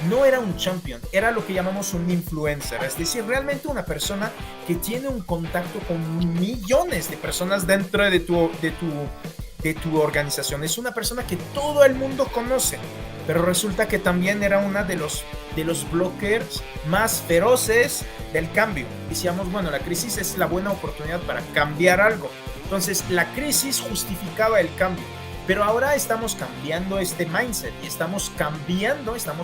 no era un champion, era lo que llamamos un influencer, es decir, realmente una persona que tiene un contacto con millones de personas dentro de tu organización. Es una persona que todo el mundo conoce, pero resulta que también era una de los blockers más feroces del cambio. Decíamos, bueno, la crisis es la buena oportunidad para cambiar algo. Entonces, la crisis justificaba el cambio. Pero ahora estamos cambiando este mindset y estamos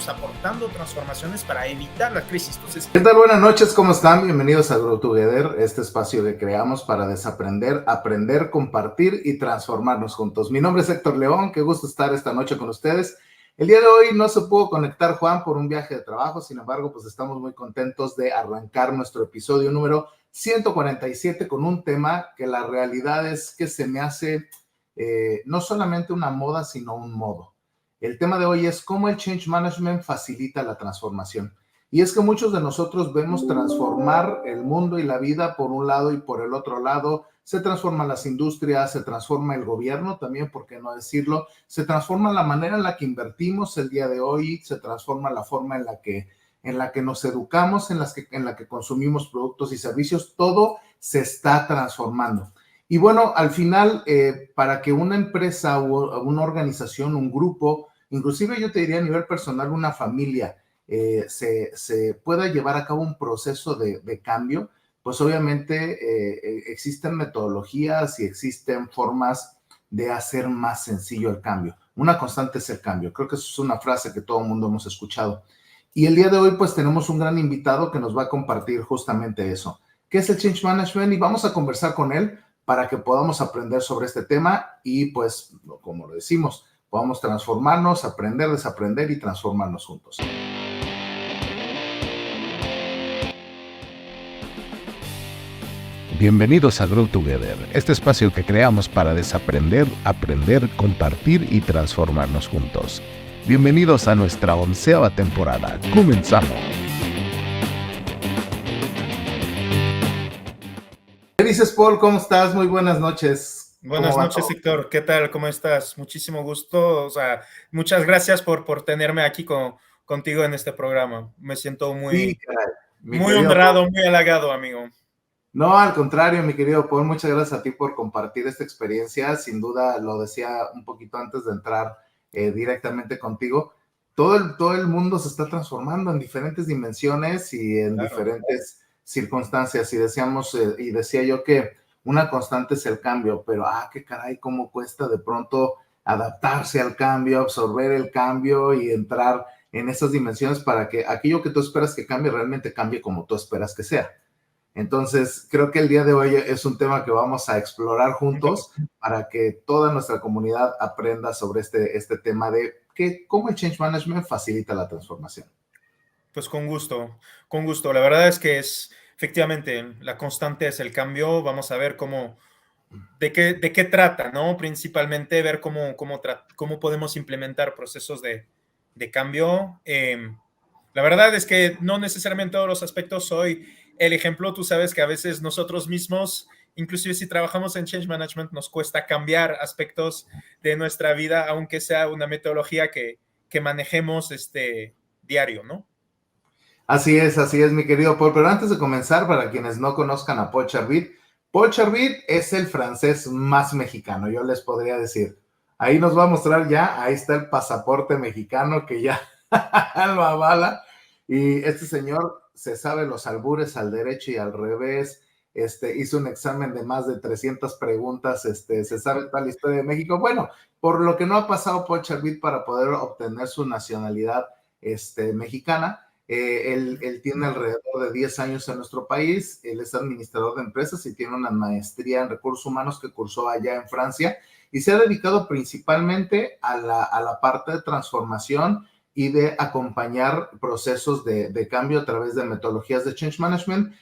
aportando transformaciones para evitar la crisis. Entonces, ¿qué tal? Buenas noches, ¿cómo están? Bienvenidos a Grow Together, este espacio que creamos para desaprender, aprender, compartir y transformarnos juntos. Mi nombre es Héctor León, qué gusto estar esta noche con ustedes. El día de hoy no se pudo conectar Juan por un viaje de trabajo, sin embargo, pues estamos muy contentos de arrancar nuestro episodio número 147 con un tema que la realidad es que se me hace no solamente una moda, sino un modo. El tema de hoy es cómo el change management facilita la transformación. Y es que muchos de nosotros vemos transformar el mundo y la vida por un lado y por el otro lado. Se transforman las industrias, se transforma el gobierno también, por qué no decirlo, se transforma la manera en la que invertimos el día de hoy, se transforma la forma en la que nos educamos, en la que consumimos productos y servicios, todo se está transformando. Y bueno, al final, para que una empresa o una organización, un grupo, inclusive yo te diría a nivel personal, una familia, se pueda llevar a cabo un proceso de cambio, pues obviamente existen metodologías y existen formas de hacer más sencillo el cambio. Una constante es el cambio. Creo que eso es una frase que todo el mundo hemos escuchado. Y el día de hoy, pues tenemos un gran invitado que nos va a compartir justamente eso. ¿Qué es el Change Management? Y vamos a conversar con él para que podamos aprender sobre este tema y pues, como lo decimos, podamos transformarnos, aprender, desaprender y transformarnos juntos. Bienvenidos a Grow Together, este espacio que creamos para desaprender, aprender, compartir y transformarnos juntos. Bienvenidos a nuestra 11ª temporada. ¡Comenzamos! ¿Qué dices, Paul? ¿Cómo estás? Muy buenas noches. Buenas noches, Héctor. ¿Qué tal? ¿Cómo estás? Muchísimo gusto. O sea, muchas gracias por tenerme aquí contigo en este programa. Me siento Sí, muy, caray, mi muy querido honrado, Paul. muy halagado, amigo. No, al contrario, mi querido Paul, muchas gracias a ti por compartir esta experiencia. Sin duda, lo decía un poquito antes de entrar directamente contigo, todo el mundo se está transformando en diferentes dimensiones y en Claro. diferentes circunstancias. Y decía yo que una constante es el cambio, pero qué caray, cómo cuesta de pronto adaptarse al cambio, absorber el cambio y entrar en esas dimensiones para que aquello que tú esperas que cambie realmente cambie como tú esperas que sea. Entonces, creo que el día de hoy es un tema que vamos a explorar juntos para que toda nuestra comunidad aprenda sobre este tema de cómo el change management facilita la transformación. Pues con gusto, con gusto. La verdad es que efectivamente, la constante es el cambio. Vamos a ver de qué trata, ¿no? Principalmente ver cómo podemos implementar procesos de cambio. La verdad es que no necesariamente todos los aspectos soy el ejemplo. Tú sabes que a veces nosotros mismos, inclusive si trabajamos en Change Management, nos cuesta cambiar aspectos de nuestra vida, aunque sea una metodología que manejemos diario, ¿no? Así es, mi querido Paul. Pero antes de comenzar, para quienes no conozcan a Paul Charbit es el francés más mexicano, yo les podría decir. Ahí nos va a mostrar ya, ahí está el pasaporte mexicano que ya lo avala. Y este señor se sabe los albures al derecho y al revés. Hizo un examen de más de 300 preguntas, se sabe toda la historia de México. Bueno, por lo que no ha pasado Paul Charbit para poder obtener su nacionalidad mexicana. Él tiene alrededor de 10 años en nuestro país, él es administrador de empresas y tiene una maestría en recursos humanos que cursó allá en Francia y se ha dedicado principalmente a la parte de transformación y de acompañar procesos de cambio a través de metodologías de change management,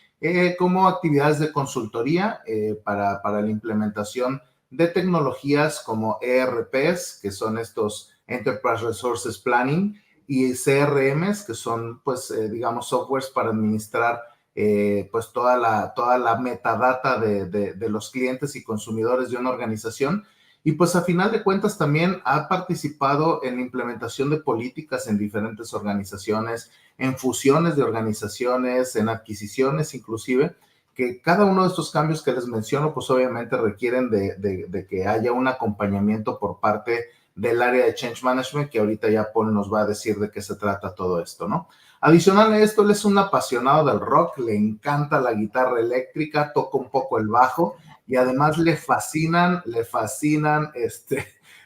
como actividades de consultoría para la implementación de tecnologías como ERPs, que son estos Enterprise Resources Planning, y CRMs, que son, pues, digamos, softwares para administrar pues toda la metadata de los clientes y consumidores de una organización. y pues a final de cuentas también ha participado en la implementación de políticas en diferentes organizaciones, en fusiones de organizaciones, en adquisiciones inclusive, que cada uno de estos cambios que les menciono, pues obviamente requieren de que haya un acompañamiento por parte del área de Change Management, que ahorita ya Paul nos va a decir de qué se trata todo esto, ¿no? Adicional a esto, él es un apasionado del rock, le encanta la guitarra eléctrica, toca un poco el bajo y además le fascinan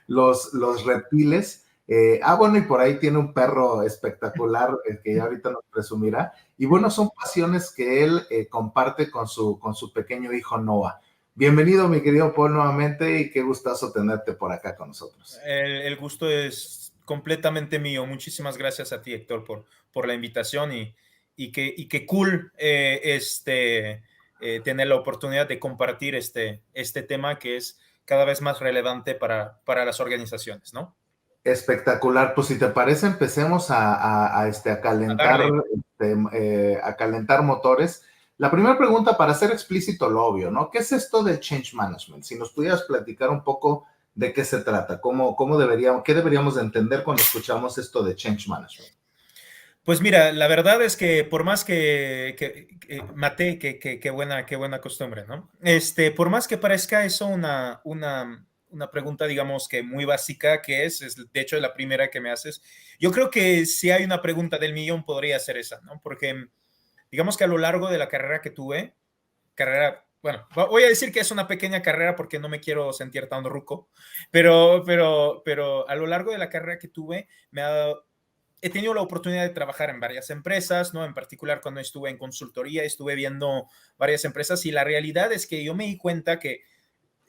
los reptiles. Bueno, y por ahí tiene un perro espectacular que ya ahorita nos presumirá. Y bueno, son pasiones que él comparte con su pequeño hijo Noah. Bienvenido, mi querido Paul, nuevamente, y qué gustazo tenerte por acá con nosotros. El gusto es completamente mío. Muchísimas gracias a ti, Héctor, por la invitación y qué cool tener la oportunidad de compartir este tema que es cada vez más relevante para las organizaciones, ¿no? Espectacular. Pues si te parece, empecemos a calentar motores. La primera pregunta, para hacer explícito lo obvio, ¿no? ¿Qué es esto del change management? Si nos pudieras platicar un poco de qué se trata, qué deberíamos de entender cuando escuchamos esto de change management. Pues mira, la verdad es que por más Mate, qué buena costumbre, ¿no? Por más que parezca eso una pregunta, digamos que muy básica, que es de hecho la primera que me haces, yo creo que si hay una pregunta del millón podría ser esa, ¿no? Porque digamos que a lo largo de la carrera que tuve, bueno, voy a decir que es una pequeña carrera porque no me quiero sentir tan ruco, pero a lo largo de la carrera que tuve he tenido la oportunidad de trabajar en varias empresas, ¿no? En particular cuando estuve en consultoría, estuve viendo varias empresas y la realidad es que yo me di cuenta que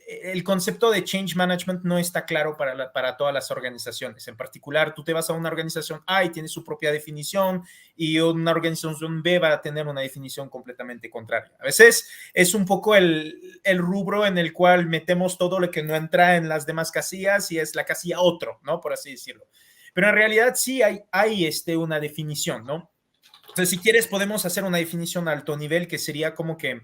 el concepto de change management no está claro para todas las organizaciones. En particular, tú te vas a una organización A y tiene su propia definición y una organización B va a tener una definición completamente contraria. A veces es un poco el rubro en el cual metemos todo lo que no entra en las demás casillas y es la casilla otro, ¿no? Por así decirlo. Pero en realidad sí hay una definición, ¿no? Entonces, si quieres, podemos hacer una definición a alto nivel que sería como que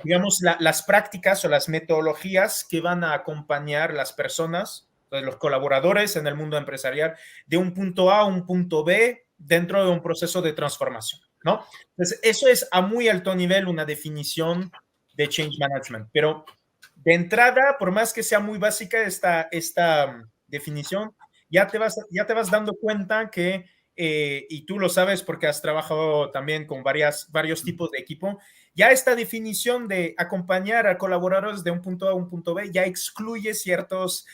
digamos, las prácticas o las metodologías que van a acompañar las personas, los colaboradores en el mundo empresarial, de un punto A a un punto B dentro de un proceso de transformación, ¿no? Entonces, eso es a muy alto nivel una definición de change management, pero de entrada, por más que sea muy básica esta definición, ya te vas dando cuenta que, y tú lo sabes porque has trabajado también con varios tipos de equipo, ya esta definición de acompañar a colaboradores de un punto A a un punto B ya excluye ciertos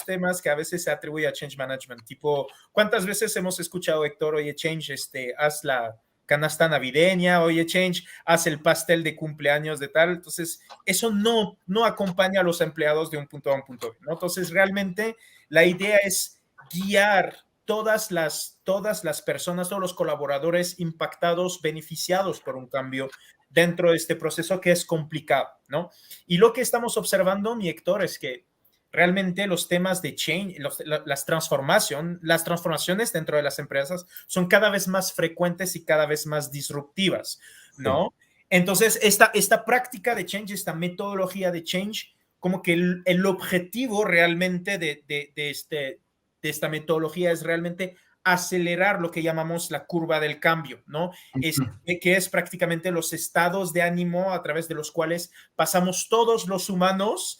temas que a veces se atribuye a change management, tipo, ¿cuántas veces hemos escuchado, Héctor, oye, change, haz la canasta navideña, oye, change, haz el pastel de cumpleaños de tal? Entonces, eso no acompaña a los empleados de un punto A a un punto B, ¿no? Entonces, realmente la idea es guiar todas las personas, todos los colaboradores impactados, beneficiados por un cambio dentro de este proceso que es complicado, ¿no? Y lo que estamos observando, mi Héctor, es que realmente los temas de change, las transformaciones dentro de las empresas son cada vez más frecuentes y cada vez más disruptivas, ¿no? Sí. Entonces, esta práctica de change, esta metodología de change, como que el objetivo realmente de esta metodología es realmente acelerar lo que llamamos la curva del cambio, ¿no? Que es prácticamente los estados de ánimo a través de los cuales pasamos todos los humanos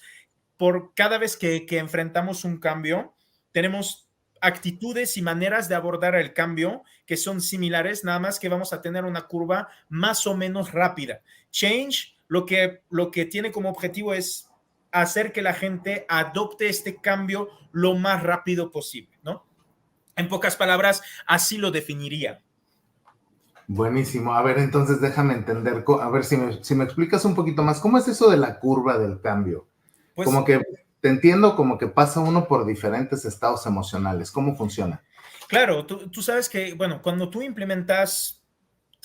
por cada vez que enfrentamos un cambio, tenemos actitudes y maneras de abordar el cambio que son similares, nada más que vamos a tener una curva más o menos rápida. Change, lo que tiene como objetivo es hacer que la gente adopte este cambio lo más rápido posible, ¿no? En pocas palabras, así lo definiría. Buenísimo. A ver, entonces déjame entender, a ver si me explicas un poquito más, ¿cómo es eso de la curva del cambio? Pues, como que te entiendo, como que pasa uno por diferentes estados emocionales. ¿Cómo funciona? Claro, tú sabes que, bueno, cuando tú implementas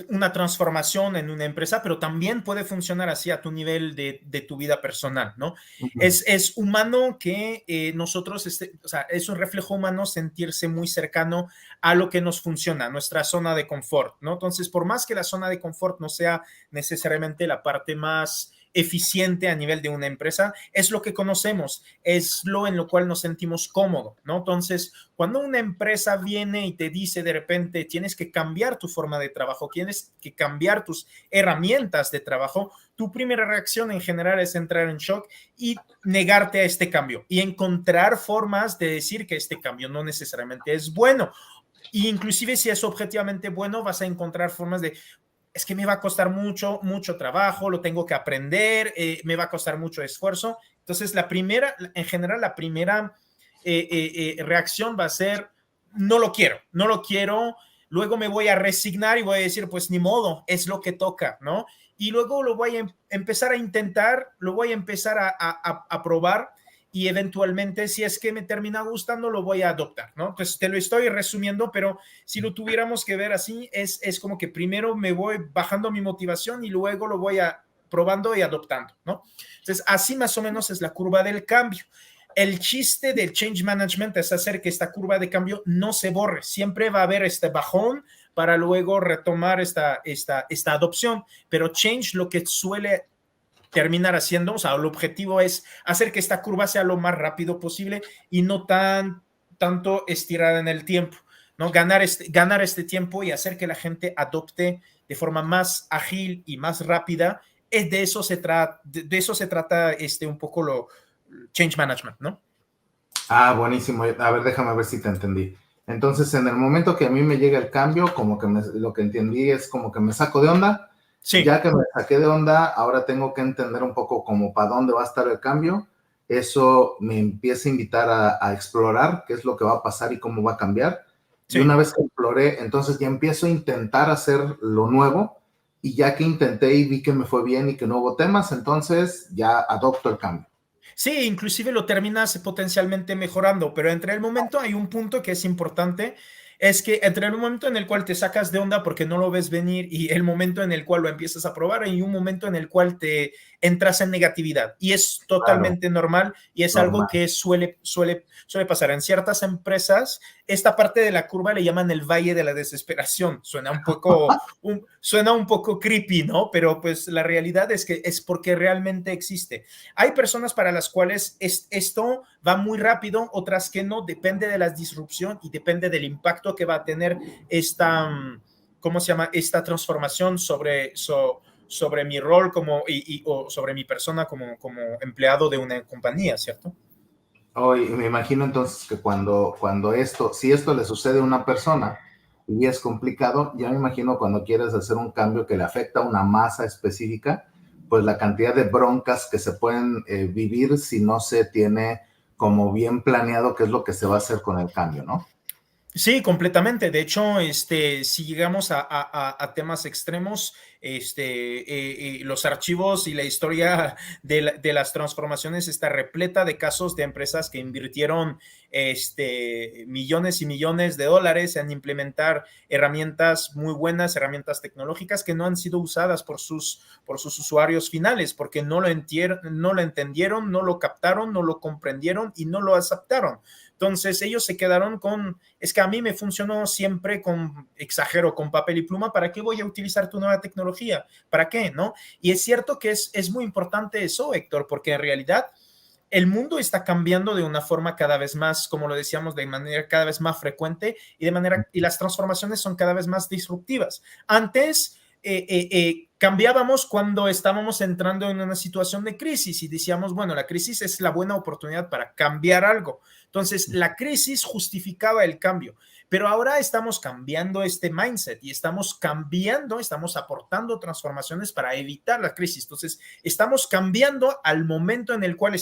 una transformación en una empresa, pero también puede funcionar así a tu nivel de tu vida personal, ¿no? Uh-huh. Es humano que nosotros, o sea, es un reflejo humano sentirse muy cercano a lo que nos funciona, nuestra zona de confort, ¿no? Entonces, por más que la zona de confort no sea necesariamente la parte más eficiente a nivel de una empresa, es lo que conocemos, es lo en lo cual nos sentimos cómodos, ¿no? Entonces, cuando una empresa viene y te dice de repente, tienes que cambiar tu forma de trabajo, tienes que cambiar tus herramientas de trabajo, tu primera reacción en general es entrar en shock y negarte a este cambio y encontrar formas de decir que este cambio no necesariamente es bueno. Y inclusive si es objetivamente bueno, vas a encontrar formas de, es que me va a costar mucho, mucho trabajo, lo tengo que aprender, me va a costar mucho esfuerzo. Entonces, en general, la primera reacción va a ser, no lo quiero, no lo quiero, luego me voy a resignar y voy a decir, pues ni modo, es lo que toca, ¿no? Y luego lo voy a empezar a intentar, lo voy a empezar a probar y eventualmente, si es que me termina gustando, lo voy a adoptar, ¿no? Pues te lo estoy resumiendo, pero si lo tuviéramos que ver así, es como que primero me voy bajando mi motivación y luego lo voy probando y adoptando, ¿no? Entonces, así más o menos es la curva del cambio. El chiste del change management es hacer que esta curva de cambio no se borre. Siempre va a haber este bajón para luego retomar esta adopción, pero change lo que suele terminar haciendo, o sea, el objetivo es hacer que esta curva sea lo más rápido posible y no tanto estirada en el tiempo, ¿no? Ganar este tiempo y hacer que la gente adopte de forma más ágil y más rápida. De eso se trata un poco lo change management, ¿no? Ah, buenísimo. A ver, déjame ver si te entendí. Entonces, en el momento que a mí me llega el cambio, como que lo que entendí es como que me saco de onda. Sí. Ya que me saqué de onda, ahora tengo que entender un poco como para dónde va a estar el cambio. Eso me empieza a invitar a explorar qué es lo que va a pasar y cómo va a cambiar. Sí. Y una vez que exploré, entonces ya empiezo a intentar hacer lo nuevo. Y ya que intenté y vi que me fue bien y que no hubo temas, entonces ya adopto el cambio. Sí, inclusive lo terminas potencialmente mejorando, pero entre el momento hay un punto que es importante, es que entre el momento en el cual te sacas de onda porque no lo ves venir y el momento en el cual lo empiezas a probar, hay un momento en el cual te entras en negatividad y es totalmente normal y es algo que suele pasar en ciertas empresas. Esta parte de la curva le llaman el valle de la desesperación. Suena un poco creepy, ¿no? Pero pues la realidad es que es porque realmente existe. Hay personas para las cuales esto va muy rápido, otras que no, depende de la disrupción y depende del impacto que va a tener esta, ¿cómo se llama? Esta transformación sobre mi rol o sobre mi persona como empleado de una compañía, ¿cierto? Oh, y me imagino entonces que si esto le sucede a una persona y es complicado, ya me imagino cuando quieres hacer un cambio que le afecta a una masa específica, pues la cantidad de broncas que se pueden vivir si no se tiene como bien planeado qué es lo que se va a hacer con el cambio, ¿no? Sí, completamente. De hecho, si llegamos a temas extremos, los archivos y la historia de las transformaciones está repleta de casos de empresas que invirtieron millones y millones de dólares en implementar herramientas muy buenas, herramientas tecnológicas que no han sido usadas por sus usuarios finales, porque no lo entendieron, no lo captaron, no lo comprendieron y no lo aceptaron. Entonces ellos se quedaron es que a mí me funcionó siempre exagero, con papel y pluma, ¿para qué voy a utilizar tu nueva tecnología? ¿Para qué? ¿No? Y es cierto que es muy importante eso, Héctor, porque en realidad el mundo está cambiando de una forma cada vez más, como lo decíamos, de manera cada vez más frecuente y las transformaciones son cada vez más disruptivas. Antes cambiábamos cuando estábamos entrando en una situación de crisis y decíamos, bueno, la crisis es la buena oportunidad para cambiar algo. Entonces, la crisis justificaba el cambio, pero ahora estamos cambiando este mindset y estamos aportando transformaciones para evitar la crisis. Entonces, estamos cambiando al momento en el cual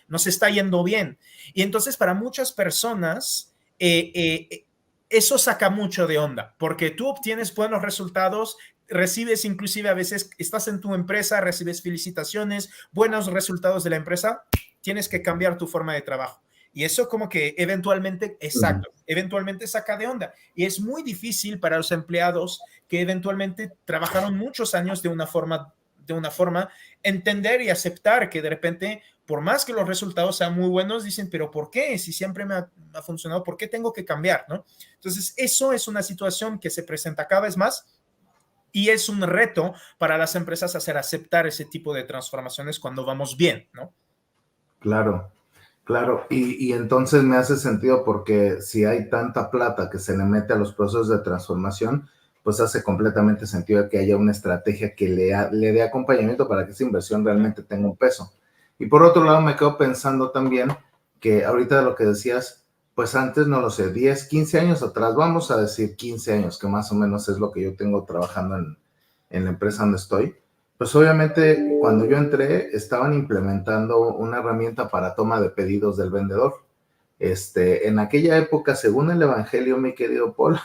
nos está yendo bien. Y entonces, para muchas personas, eso saca mucho de onda, porque tú obtienes buenos resultados, recibes inclusive a veces, estás en tu empresa, recibes felicitaciones, buenos resultados de la empresa, tienes que cambiar tu forma de trabajo. Y eso como que eventualmente saca de onda. Y es muy difícil para los empleados que eventualmente trabajaron muchos años de una forma, entender y aceptar que de repente, por más que los resultados sean muy buenos, dicen, pero ¿por qué? Si siempre me ha funcionado, ¿por qué tengo que cambiar? ¿No? Entonces, eso es una situación que se presenta cada vez más Y es un reto para las empresas hacer aceptar ese tipo de transformaciones cuando vamos bien, ¿no? Claro, claro. Y entonces me hace sentido porque si hay tanta plata que se le mete a los procesos de transformación, pues hace completamente sentido que haya una estrategia que le dé acompañamiento para que esa inversión realmente tenga un peso. Y por otro lado, me quedo pensando también que ahorita de lo que decías, pues antes, no lo sé, 10, 15 años atrás, vamos a decir 15 años, que más o menos es lo que yo tengo trabajando en la empresa donde estoy. Pues obviamente cuando yo entré estaban implementando una herramienta para toma de pedidos del vendedor. En aquella época, según el Evangelio, mi querido Paul,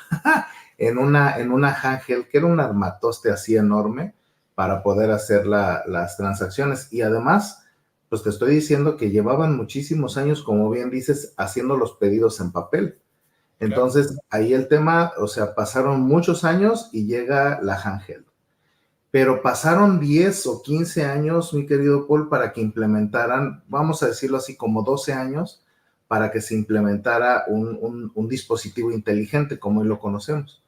en una handheld, que era un armatoste así enorme para poder hacer las transacciones. Y además, pues te estoy diciendo que llevaban muchísimos años, como bien dices, haciendo los pedidos en papel. Entonces, claro, ahí el tema, o sea, pasaron muchos años y llega la handheld. Pero pasaron 10 o 15 años, mi querido Paul, para que implementaran, vamos a decirlo así, como 12 años, para que se implementara un dispositivo inteligente como hoy lo conocemos.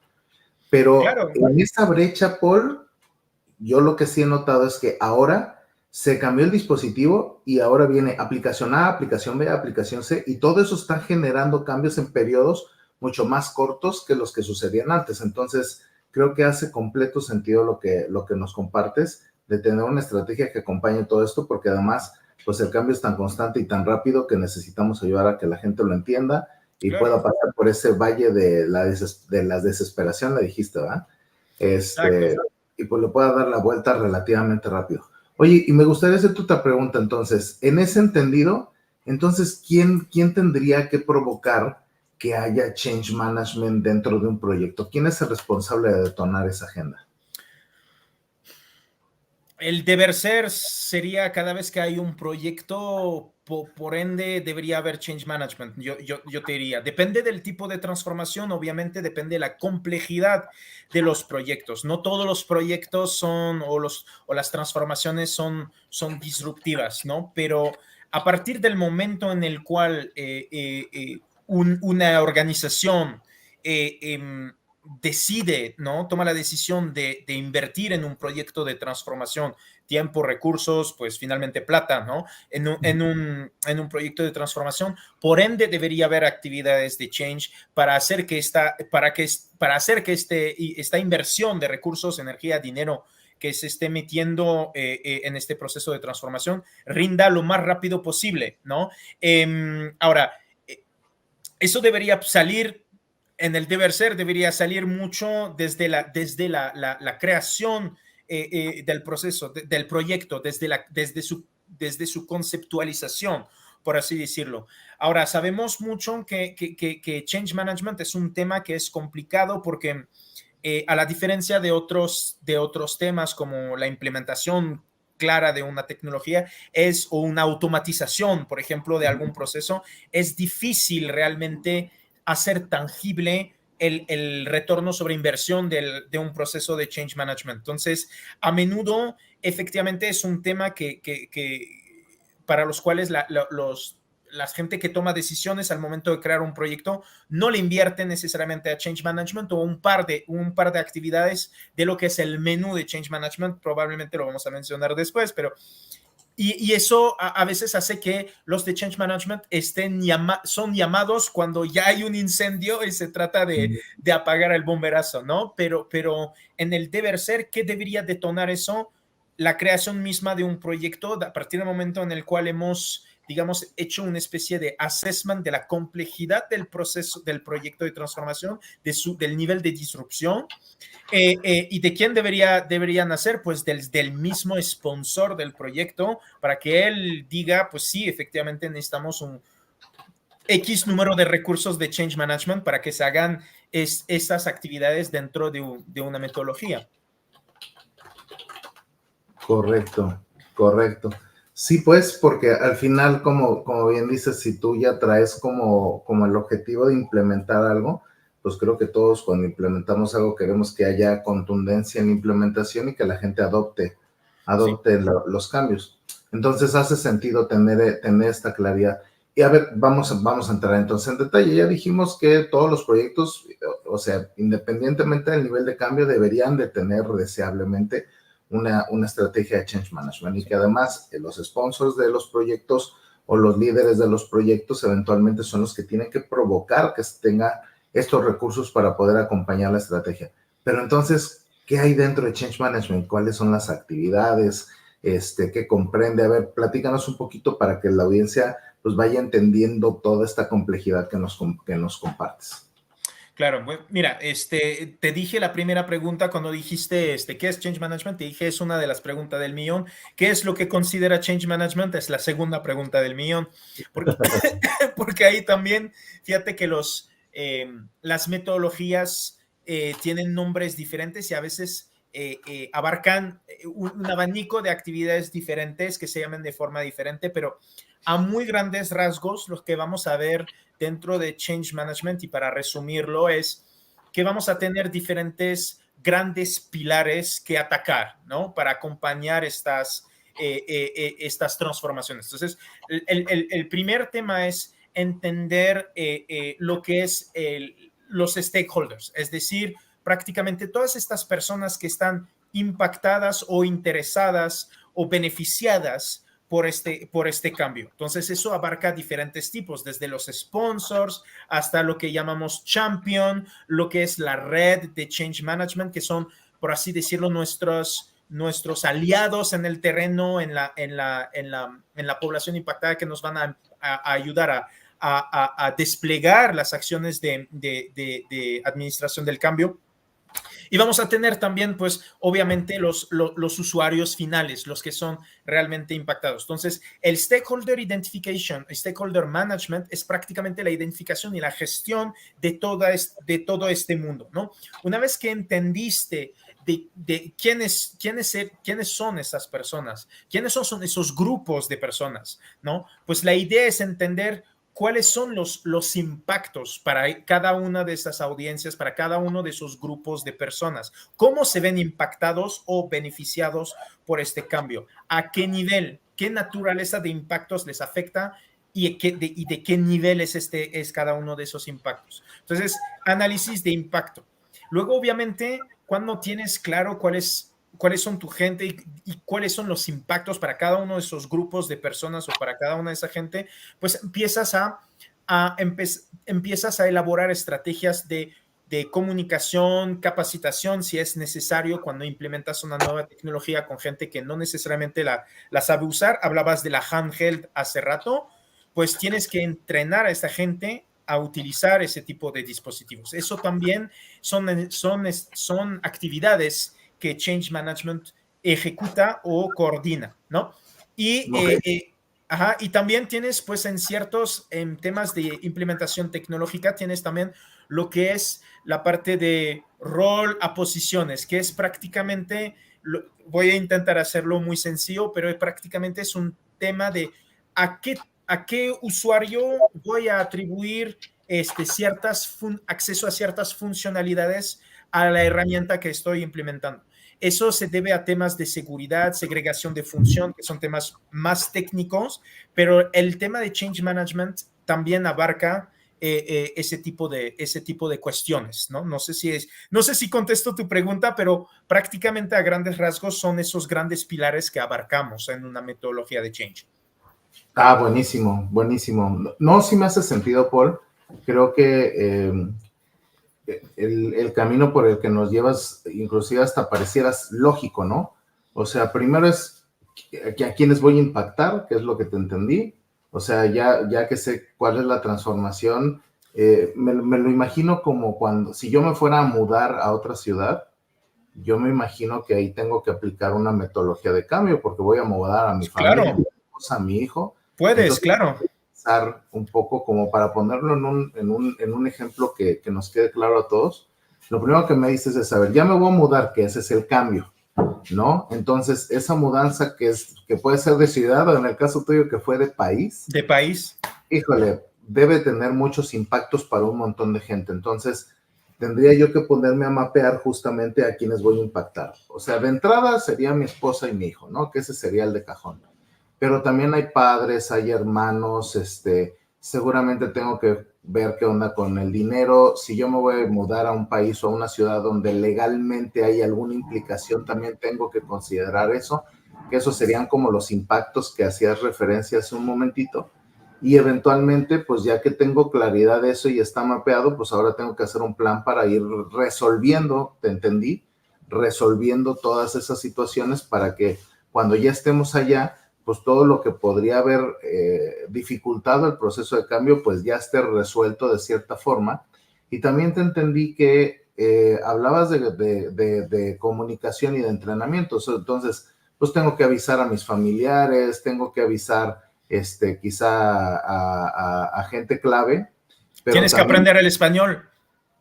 Pero claro, en esa brecha, Paul, yo lo que sí he notado es que ahora se cambió el dispositivo y ahora viene aplicación A, aplicación B, aplicación C, y todo eso está generando cambios en periodos mucho más cortos que los que sucedían antes. Entonces, creo que hace completo sentido lo que nos compartes, de tener una estrategia que acompañe todo esto, porque además, pues el cambio es tan constante y tan rápido que necesitamos ayudar a que la gente lo entienda y claro, pueda pasar por ese valle de la desesperación, le dijiste, ¿verdad? Y pues le pueda dar la vuelta relativamente rápido. Oye, y me gustaría hacerte otra pregunta entonces. En ese entendido, entonces, ¿quién tendría que provocar que haya change management dentro de un proyecto? ¿Quién es el responsable de detonar esa agenda? El deber ser sería cada vez que hay un proyecto, por ende debería haber change management. Yo te diría, depende del tipo de transformación, obviamente depende de la complejidad de los proyectos. No todos los proyectos son, o las transformaciones son disruptivas, ¿no? Pero a partir del momento en el cual una organización decide, ¿no? Toma la decisión de invertir en un proyecto de transformación, tiempo, recursos, pues finalmente plata, ¿no? En un proyecto de transformación, por ende debería haber actividades de change para hacer que esta inversión de recursos, energía, dinero que se esté metiendo en este proceso de transformación rinda lo más rápido posible, ¿no? Ahora, eso debería salir. En el deber ser debería salir mucho desde la creación del proceso, del proyecto, desde su conceptualización, por así decirlo. Ahora, sabemos mucho que change management es un tema que es complicado porque a la diferencia de otros temas como la implementación clara de una tecnología o una automatización, por ejemplo, de algún proceso, es difícil realmente hacer tangible el retorno sobre inversión de un proceso de change management. Entonces, a menudo, efectivamente, es un tema que para los cuales la gente que toma decisiones al momento de crear un proyecto no le invierte necesariamente a change management o un par de actividades de lo que es el menú de change management. Probablemente lo vamos a mencionar después, pero y eso a veces hace que los de change management son llamados cuando ya hay un incendio y se trata de apagar el bomberazo, ¿no? Pero en el deber ser, ¿qué debería detonar eso? La creación misma de un proyecto a partir del momento en el cual hemos, digamos, hecho una especie de assessment de la complejidad del proceso, del proyecto de transformación, del nivel de disrupción. ¿Y de quién debería nacer? Pues del mismo sponsor del proyecto, para que él diga, pues sí, efectivamente necesitamos un X número de recursos de change management para que se hagan estas actividades dentro de una metodología. Correcto. Sí, pues, porque al final, como bien dices, si tú ya traes como el objetivo de implementar algo, pues creo que todos cuando implementamos algo queremos que haya contundencia en la implementación y que la gente adopte sí, los cambios. Entonces hace sentido tener esta claridad. Y a ver, vamos a entrar entonces en detalle. Ya dijimos que todos los proyectos, o sea, independientemente del nivel de cambio, deberían de tener deseablemente una estrategia de change management y que además los sponsors de los proyectos o los líderes de los proyectos eventualmente son los que tienen que provocar que tenga estos recursos para poder acompañar la estrategia. Pero entonces, ¿qué hay dentro de change management? ¿Cuáles son las actividades? ¿Qué comprende? A ver, platícanos un poquito para que la audiencia pues vaya entendiendo toda esta complejidad que nos compartes. Claro, bueno, mira, te dije la primera pregunta cuando dijiste, ¿qué es Change Management? Te dije, es una de las preguntas del millón. ¿Qué es lo que considera Change Management? Es la segunda pregunta del millón. Porque, porque ahí también, fíjate que las metodologías tienen nombres diferentes y a veces abarcan un abanico de actividades diferentes que se llaman de forma diferente, pero a muy grandes rasgos, los que vamos a ver dentro de Change Management, y para resumirlo, es que vamos a tener diferentes grandes pilares que atacar, ¿no? Para acompañar estas transformaciones. Entonces, el primer tema es entender lo que es los stakeholders, es decir, prácticamente todas estas personas que están impactadas o interesadas o beneficiadas por este cambio. Entonces, eso abarca diferentes tipos, desde los sponsors hasta lo que llamamos champion, lo que es la red de change management, que son, por así decirlo, nuestros aliados en el terreno, en la población impactada, que nos van a ayudar a desplegar las acciones de administración del cambio. Y vamos a tener también, pues, obviamente, los usuarios finales, los que son realmente impactados. Entonces, el stakeholder identification, stakeholder management, es prácticamente la identificación y la gestión de todo este mundo, ¿no? Una vez que entendiste de quiénes son esas personas, quiénes son esos grupos de personas, ¿no? Pues la idea es entender cuáles son los impactos para cada una de esas audiencias, para cada uno de esos grupos de personas, cómo se ven impactados o beneficiados por este cambio, a qué nivel, qué naturaleza de impactos les afecta y de qué nivel es cada uno de esos impactos. Entonces, análisis de impacto. Luego, obviamente, cuando tienes claro cuáles son tu gente y cuáles son los impactos para cada uno de esos grupos de personas o para cada una de esa gente, pues empiezas a elaborar estrategias de comunicación, capacitación, si es necesario, cuando implementas una nueva tecnología con gente que no necesariamente la sabe usar. Hablabas de la handheld hace rato, pues tienes que entrenar a esta gente a utilizar ese tipo de dispositivos. Eso también son actividades que Change Management ejecuta o coordina, ¿no? Y, Okay. y también tienes, pues, en temas de implementación tecnológica, tienes también lo que es la parte de rol a posiciones, que es prácticamente, voy a intentar hacerlo muy sencillo, pero prácticamente es un tema de a qué usuario voy a atribuir acceso a ciertas funcionalidades a la herramienta que estoy implementando. Eso se debe a temas de seguridad, segregación de función, que son temas más técnicos, pero el tema de change management también abarca ese tipo de cuestiones, ¿no? No sé si contesto tu pregunta, pero prácticamente a grandes rasgos son esos grandes pilares que abarcamos en una metodología de change. Ah, buenísimo, buenísimo. No, sí me hace sentido, Paul. Creo que el camino por el que nos llevas, inclusive hasta parecieras lógico, ¿no? O sea, primero es a quiénes voy a impactar, que es lo que te entendí. O sea, ya que sé cuál es la transformación, me lo imagino como si yo me fuera a mudar a otra ciudad, yo me imagino que ahí tengo que aplicar una metodología de cambio porque voy a mudar a mi familia, Claro. a mi hijo. Puedes, Entonces, claro. un poco como para ponerlo en un ejemplo que nos quede claro a todos. Lo primero que me dices es, a ver, ya me voy a mudar, que ese es el cambio, ¿no? Entonces, esa mudanza que puede ser de ciudad o en el caso tuyo que fue de país. De país. Híjole, debe tener muchos impactos para un montón de gente. Entonces, tendría yo que ponerme a mapear justamente a quienes voy a impactar. O sea, de entrada sería mi esposa y mi hijo, ¿no? Que ese sería el de cajón. Pero también hay padres, hay hermanos, seguramente tengo que ver qué onda con el dinero. Si yo me voy a mudar a un país o a una ciudad donde legalmente hay alguna implicación, también tengo que considerar eso, que esos serían como los impactos que hacías referencia hace un momentito. Y eventualmente, pues ya que tengo claridad de eso y está mapeado, pues ahora tengo que hacer un plan para ir resolviendo, ¿te entendí? Resolviendo todas esas situaciones para que cuando ya estemos allá, pues todo lo que podría haber dificultado el proceso de cambio, pues ya esté resuelto de cierta forma. Y también te entendí que hablabas de comunicación y de entrenamiento. Entonces, pues tengo que avisar a mis familiares, tengo que avisar quizá a gente clave, pero Tienes que también aprender el español.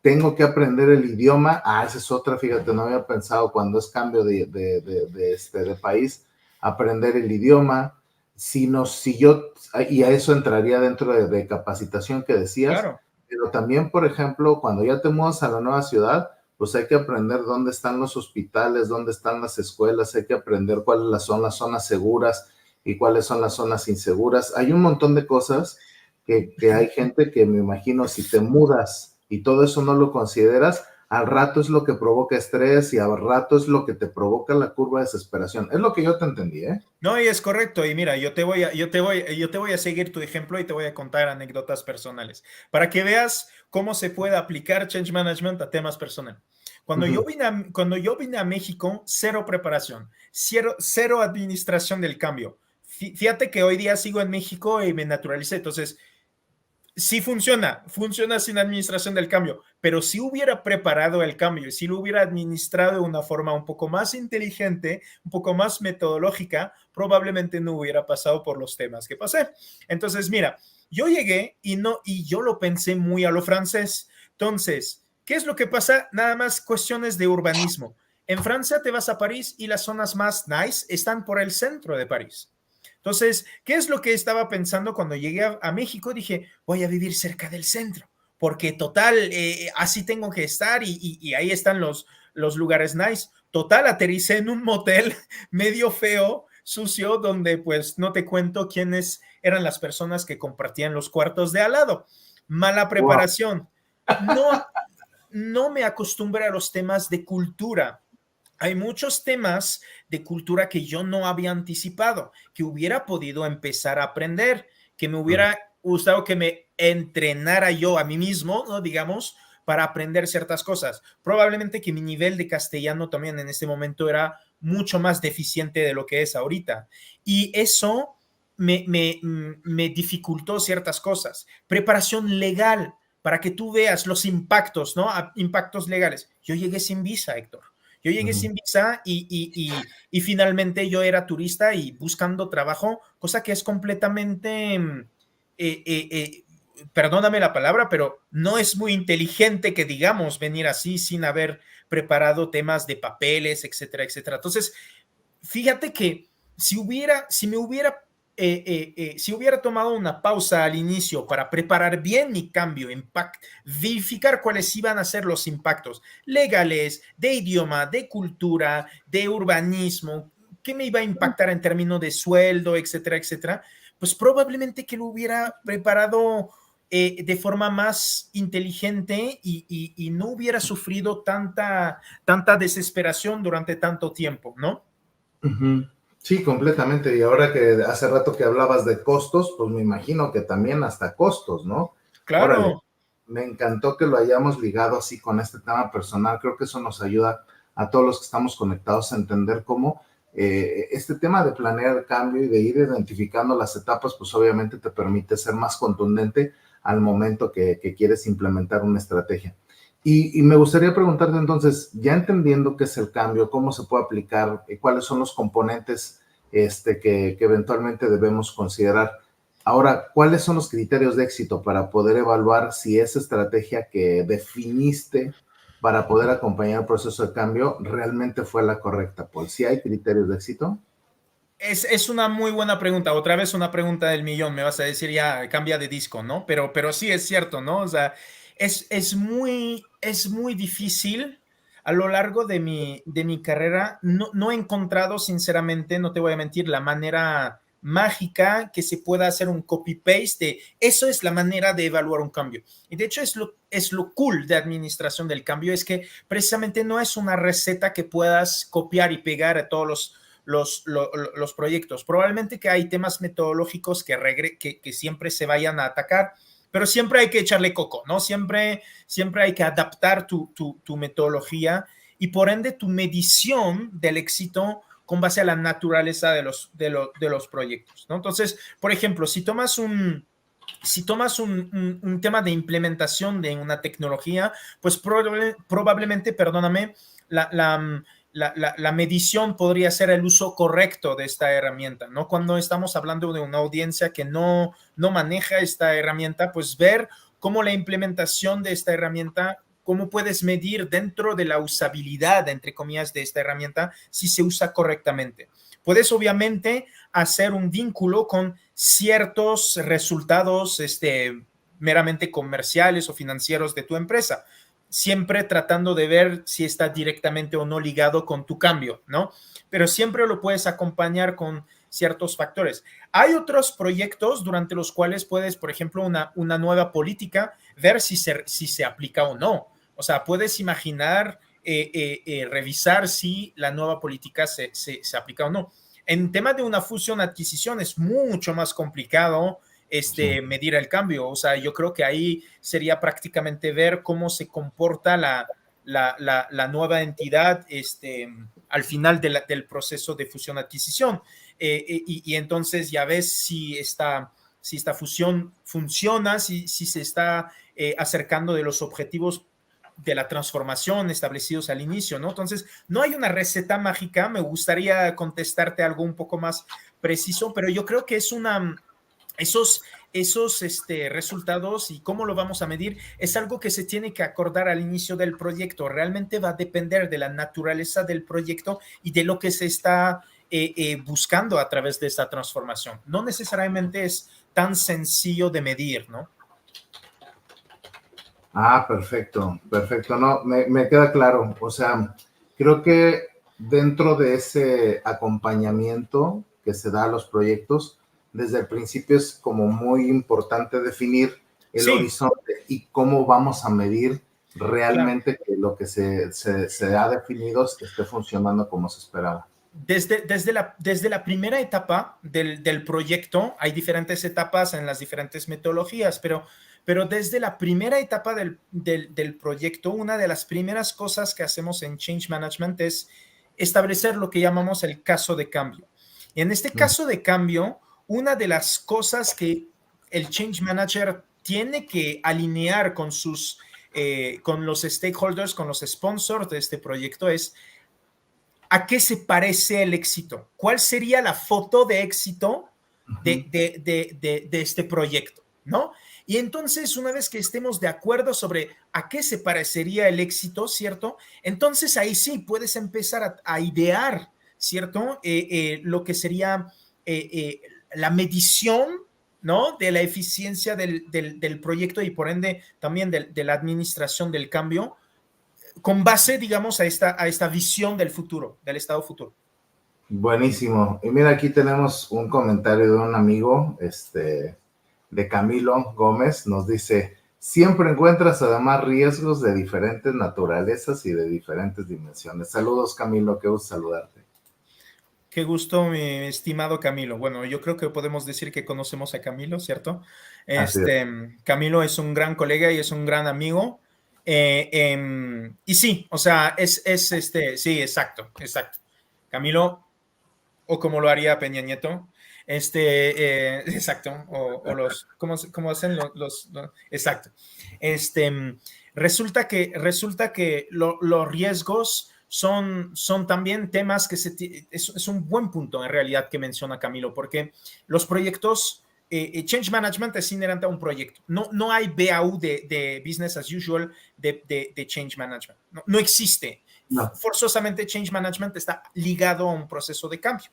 tengo que aprender el idioma. Esa es otra, fíjate, no había pensado cuando es cambio de país, aprender el idioma. Si yo, y a eso entraría dentro de capacitación que decías, Claro. pero también, por ejemplo, cuando ya te mudas a la nueva ciudad, pues hay que aprender dónde están los hospitales, dónde están las escuelas, hay que aprender cuáles son las zonas seguras y cuáles son las zonas inseguras. Hay un montón de cosas que hay gente que me imagino si te mudas y todo eso no lo consideras, al rato es lo que provoca estrés y al rato es lo que te provoca la curva de desesperación. Es lo que yo te entendí, ¿eh? No, y es correcto. Y mira, yo te voy a seguir tu ejemplo y te voy a contar anécdotas personales para que veas cómo se puede aplicar change management a temas personales. Cuando yo vine a México, cero preparación, cero administración del cambio. Fíjate que hoy día sigo en México y me naturalicé. Entonces, sí funciona sin administración del cambio, pero si hubiera preparado el cambio y si lo hubiera administrado de una forma un poco más inteligente, un poco más metodológica, probablemente no hubiera pasado por los temas que pasé. Entonces, mira, yo llegué y yo lo pensé muy a lo francés. Entonces, ¿qué es lo que pasa? Nada más cuestiones de urbanismo. En Francia te vas a París y las zonas más nice están por el centro de París. Entonces, ¿qué es lo que estaba pensando cuando llegué a México? Dije, voy a vivir cerca del centro, porque total, así tengo que estar y ahí están los lugares nice. Total, aterricé en un motel medio feo, sucio, donde pues no te cuento quiénes eran las personas que compartían los cuartos de al lado. Mala Wow. preparación. No, no me acostumbré a los temas de cultura. Hay muchos temas de cultura que yo no había anticipado, que hubiera podido empezar a aprender, que me hubiera gustado que me entrenara yo a mí mismo, ¿no? Digamos, para aprender ciertas cosas. Probablemente que mi nivel de castellano también en este momento era mucho más deficiente de lo que es ahorita. Y eso me dificultó ciertas cosas. Preparación legal, para que tú veas los impactos, ¿no? Impactos legales. Yo llegué sin visa, Héctor. Yo llegué sin visa y finalmente yo era turista y buscando trabajo, cosa que es completamente, perdóname la palabra, pero no es muy inteligente que digamos venir así sin haber preparado temas de papeles, etcétera, etcétera. Entonces, fíjate que si hubiera tomado una pausa al inicio para preparar bien mi cambio, verificar cuáles iban a ser los impactos legales, de idioma, de cultura, de urbanismo, qué me iba a impactar en términos de sueldo, etcétera, etcétera, pues probablemente que lo hubiera preparado de forma más inteligente y no hubiera sufrido tanta desesperación durante tanto tiempo, ¿no? Sí, completamente. Y ahora que hace rato que hablabas de costos, pues me imagino que también hasta costos, ¿no? Órale, Claro. me encantó que lo hayamos ligado así con este tema personal. Creo que eso nos ayuda a todos los que estamos conectados a entender cómo este tema de planear el cambio y de ir identificando las etapas, pues obviamente te permite ser más contundente al momento que quieres implementar una estrategia. Y me gustaría preguntarte entonces, ya entendiendo qué es el cambio, cómo se puede aplicar, cuáles son los componentes que eventualmente debemos considerar. Ahora, ¿cuáles son los criterios de éxito para poder evaluar si esa estrategia que definiste para poder acompañar el proceso de cambio realmente fue la correcta, Paul? ¿Sí hay criterios de éxito? Es una muy buena pregunta. Otra vez una pregunta del millón. Me vas a decir ya, cambia de disco, ¿no? Pero sí es cierto, ¿no? O sea, es muy difícil a lo largo de mi carrera. No he encontrado, sinceramente, no te voy a mentir, la manera mágica que se pueda hacer un copy-paste. Eso es la manera de evaluar un cambio. Y de hecho es lo cool de administración del cambio, es que precisamente no es una receta que puedas copiar y pegar a todos los proyectos. Probablemente que hay temas metodológicos que siempre se vayan a atacar, pero siempre hay que echarle coco, ¿no? Siempre hay que adaptar tu metodología y por ende tu medición del éxito con base a la naturaleza de los proyectos, ¿no? Entonces, por ejemplo, si tomas un tema de implementación de una tecnología, pues probablemente, perdóname, la medición podría ser el uso correcto de esta herramienta, ¿no? Cuando estamos hablando de una audiencia que no maneja esta herramienta, pues ver cómo la implementación de esta herramienta, cómo puedes medir dentro de la usabilidad, entre comillas, de esta herramienta, si se usa correctamente. Puedes obviamente hacer un vínculo con ciertos resultados meramente comerciales o financieros de tu empresa, siempre tratando de ver si está directamente o no ligado con tu cambio, ¿no? Pero siempre lo puedes acompañar con ciertos factores. Hay otros proyectos durante los cuales puedes, por ejemplo, una nueva política, ver si se aplica o no. O sea, puedes imaginar, revisar si la nueva política se aplica o no. En tema de una fusión-adquisición es mucho más complicado medir el cambio. O sea, yo creo que ahí sería prácticamente ver cómo se comporta la nueva entidad al final del proceso de fusión-adquisición. Y entonces ya ves si esta fusión funciona, si se está acercando de los objetivos de la transformación establecidos al inicio, ¿no? Entonces, no hay una receta mágica, me gustaría contestarte algo un poco más preciso, pero yo creo que es esos resultados y cómo lo vamos a medir es algo que se tiene que acordar al inicio del proyecto. Realmente va a depender de la naturaleza del proyecto y de lo que se está buscando a través de esta transformación. No necesariamente es tan sencillo de medir, ¿no? Ah, perfecto, perfecto. No, me queda claro. O sea, creo que dentro de ese acompañamiento que se da a los proyectos, desde el principio es como muy importante definir el horizonte y cómo vamos a medir realmente que lo que se ha definido esté funcionando como se esperaba. Desde la primera etapa del proyecto, hay diferentes etapas en las diferentes metodologías, pero desde la primera etapa del proyecto, una de las primeras cosas que hacemos en Change Management es establecer lo que llamamos el caso de cambio. Y en este caso de cambio, una de las cosas que el Change Manager tiene que alinear con los stakeholders, con los sponsors de este proyecto es ¿a qué se parece el éxito? ¿Cuál sería la foto de éxito de este proyecto? ¿No? Y entonces, una vez que estemos de acuerdo sobre a qué se parecería el éxito, ¿cierto? Entonces ahí sí puedes empezar a idear, ¿cierto? Lo que sería la medición, ¿no? De la eficiencia del proyecto y por ende también de la administración del cambio, con base, digamos, a esta visión del futuro, del estado futuro. Buenísimo. Y mira, aquí tenemos un comentario de un amigo, de Camilo Gómez, nos dice, siempre encuentras además riesgos de diferentes naturalezas y de diferentes dimensiones. Saludos, Camilo, qué gusto saludarte. Qué gusto, mi estimado Camilo. Bueno, yo creo que podemos decir que conocemos a Camilo, ¿cierto? Camilo es un gran colega y es un gran amigo. Y sí, o sea, sí, exacto. Camilo, o como lo haría Peña Nieto, exacto, o los, ¿cómo hacen los exacto. Resulta que los riesgos son también temas que es un buen punto en realidad que menciona Camilo, porque los proyectos, Change Management es inherente a un proyecto. No hay BAU de Business as Usual de Change Management. No existe. No. Forzosamente Change Management está ligado a un proceso de cambio.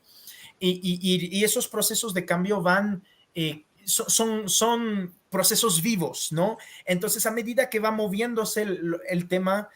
Y esos procesos de cambio son procesos vivos, ¿no? Entonces, a medida que va moviéndose el tema,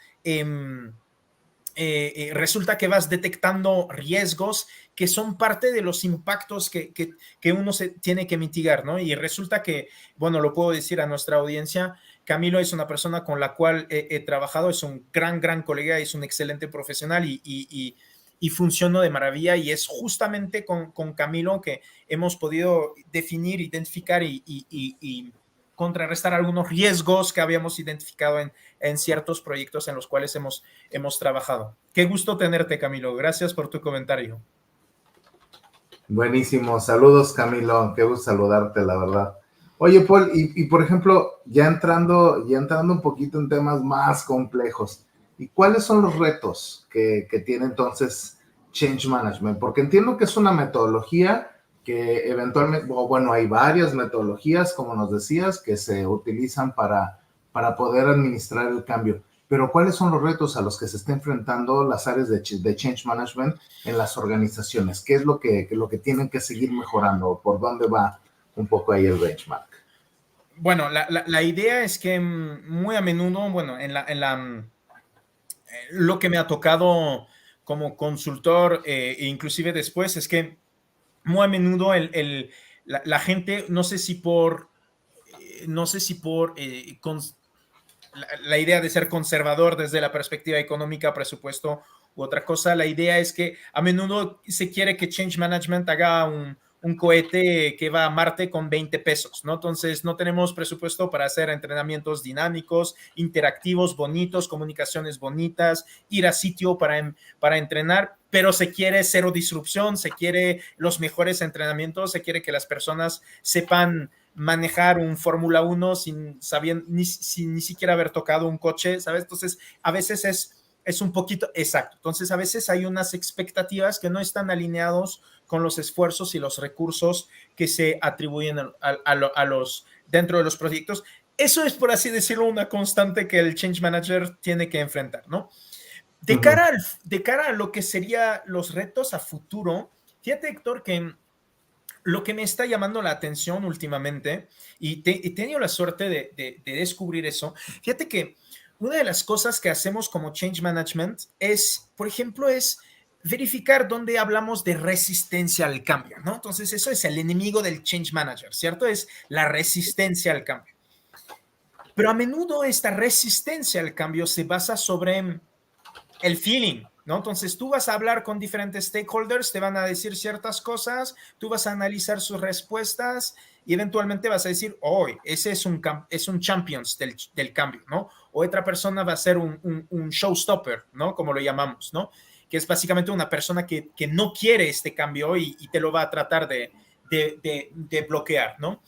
resulta que vas detectando riesgos que son parte de los impactos que uno se tiene que mitigar, ¿no? Y resulta que, bueno, lo puedo decir a nuestra audiencia, Camilo es una persona con la cual he trabajado, es un gran colega, es un excelente profesional y funcionó de maravilla, y es justamente con Camilo que hemos podido definir, identificar y contrarrestar algunos riesgos que habíamos identificado en ciertos proyectos en los cuales hemos trabajado. Qué gusto tenerte, Camilo. Gracias por tu comentario. Buenísimo. Saludos, Camilo. Qué gusto saludarte, la verdad. Oye, Paul, y por ejemplo, ya entrando un poquito en temas más complejos, ¿y cuáles son los retos que tiene entonces Change Management? Porque entiendo que es una metodología que eventualmente, bueno, hay varias metodologías, como nos decías, que se utilizan para poder administrar el cambio. Pero ¿cuáles son los retos a los que se está enfrentando las áreas de Change Management en las organizaciones? ¿Qué es lo que tienen que seguir mejorando? ¿Por dónde va un poco ahí el benchmark? Bueno, la idea es que muy a menudo, bueno, lo que me ha tocado como consultor, e inclusive después, es que muy a menudo la gente, no sé si por la idea de ser conservador desde la perspectiva económica, presupuesto u otra cosa, la idea es que a menudo se quiere que Change Management haga un cohete que va a Marte con 20 pesos, ¿no? Entonces no tenemos presupuesto para hacer entrenamientos dinámicos, interactivos, bonitos, comunicaciones bonitas, ir a sitio para entrenar, pero se quiere cero disrupción, se quiere los mejores entrenamientos, se quiere que las personas sepan manejar un Fórmula 1 sin ni siquiera haber tocado un coche, ¿sabes? Entonces, a veces es un poquito exacto. Entonces, a veces hay unas expectativas que no están alineados con los esfuerzos y los recursos que se atribuyen a los dentro de los proyectos. Eso es, por así decirlo, una constante que el Change Manager tiene que enfrentar, ¿no? De cara a lo que serían los retos a futuro, fíjate, Héctor, que lo que me está llamando la atención últimamente, y he tenido la suerte de descubrir eso, fíjate que una de las cosas que hacemos como Change Management es, por ejemplo, es verificar dónde hablamos de resistencia al cambio, ¿no? Entonces, eso es el enemigo del Change Manager, ¿cierto? Es la resistencia al cambio. Pero a menudo esta resistencia al cambio se basa sobre el feeling, ¿no? Entonces tú vas a hablar con diferentes stakeholders, te van a decir ciertas cosas, tú vas a analizar sus respuestas y eventualmente vas a decir, oh, ese es un champions del cambio, ¿no? O otra persona va a ser un showstopper, ¿no? Como lo llamamos, ¿no? Que es básicamente una persona que no quiere este cambio y te lo va a tratar de bloquear, ¿no?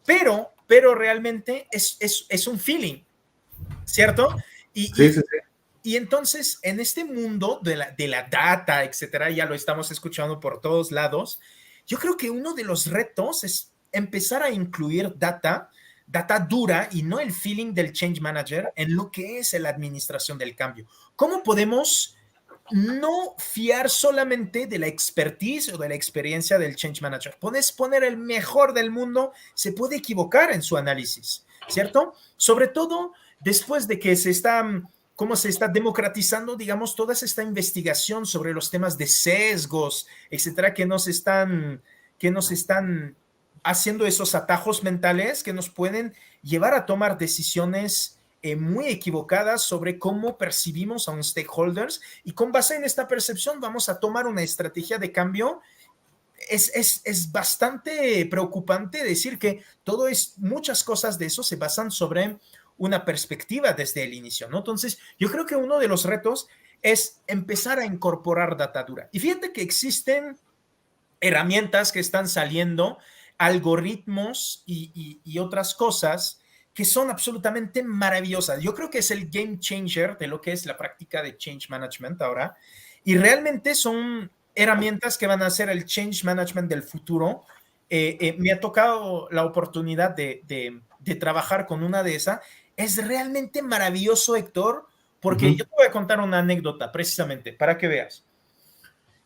Pero realmente es un feeling, ¿cierto? Sí. Y entonces, en este mundo de la data, etcétera, ya lo estamos escuchando por todos lados, yo creo que uno de los retos es empezar a incluir data dura y no el feeling del change manager en lo que es la administración del cambio. ¿Cómo podemos no fiar solamente de la expertise o de la experiencia del change manager? Puedes poner el mejor del mundo, se puede equivocar en su análisis, ¿cierto? Sobre todo después de que cómo se está democratizando, digamos, toda esta investigación sobre los temas de sesgos, etcétera, que nos están haciendo esos atajos mentales que nos pueden llevar a tomar decisiones muy equivocadas sobre cómo percibimos a un stakeholders, y con base en esta percepción vamos a tomar una estrategia de cambio. Es bastante preocupante decir que muchas cosas de eso se basan sobre una perspectiva desde el inicio, ¿no? Entonces, yo creo que uno de los retos es empezar a incorporar data dura. Y fíjate que existen herramientas que están saliendo, algoritmos y otras cosas que son absolutamente maravillosas. Yo creo que es el game changer de lo que es la práctica de change management ahora. Y realmente son herramientas que van a ser el change management del futuro. Me ha tocado la oportunidad de trabajar con una de esas. Es realmente maravilloso, Héctor, porque yo te voy a contar una anécdota precisamente para que veas.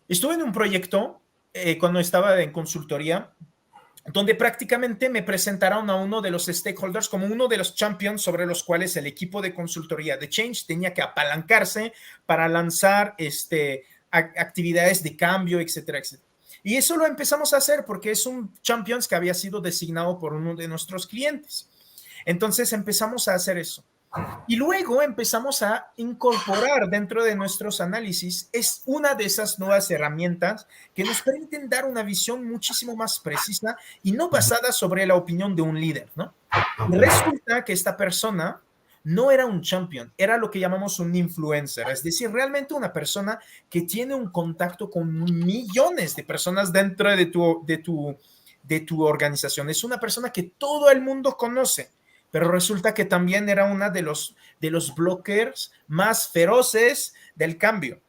Estuve en un proyecto cuando estaba en consultoría donde prácticamente me presentaron a uno de los stakeholders como uno de los champions sobre los cuales el equipo de consultoría de Change tenía que apalancarse para lanzar actividades de cambio, etcétera, etcétera. Y eso lo empezamos a hacer porque es un champions que había sido designado por uno de nuestros clientes. Entonces empezamos a hacer eso. Y luego empezamos a incorporar dentro de nuestros análisis, es una de esas nuevas herramientas que nos permiten dar una visión muchísimo más precisa y no basada sobre la opinión de un líder, ¿no? Y resulta que esta persona no era un champion, era lo que llamamos un influencer, es decir, realmente una persona que tiene un contacto con millones de personas dentro de tu organización. Es una persona que todo el mundo conoce, pero resulta que también era una de los blockers más feroces del cambio.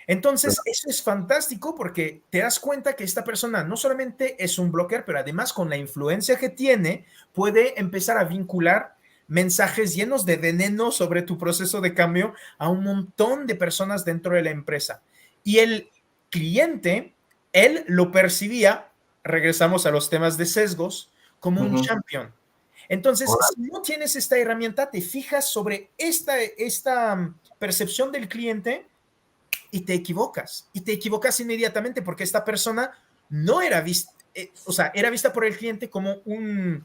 Entonces, eso es fantástico porque te das cuenta que esta persona no solamente es un blocker, pero además con la influencia que tiene, puede empezar a vincular mensajes llenos de veneno sobre tu proceso de cambio a un montón de personas dentro de la empresa. Y el cliente, él lo percibía, regresamos a los temas de sesgos, como un champion. Entonces, si no tienes esta herramienta, te fijas sobre esta percepción del cliente y te equivocas inmediatamente porque esta persona no era vista, era vista por el cliente como un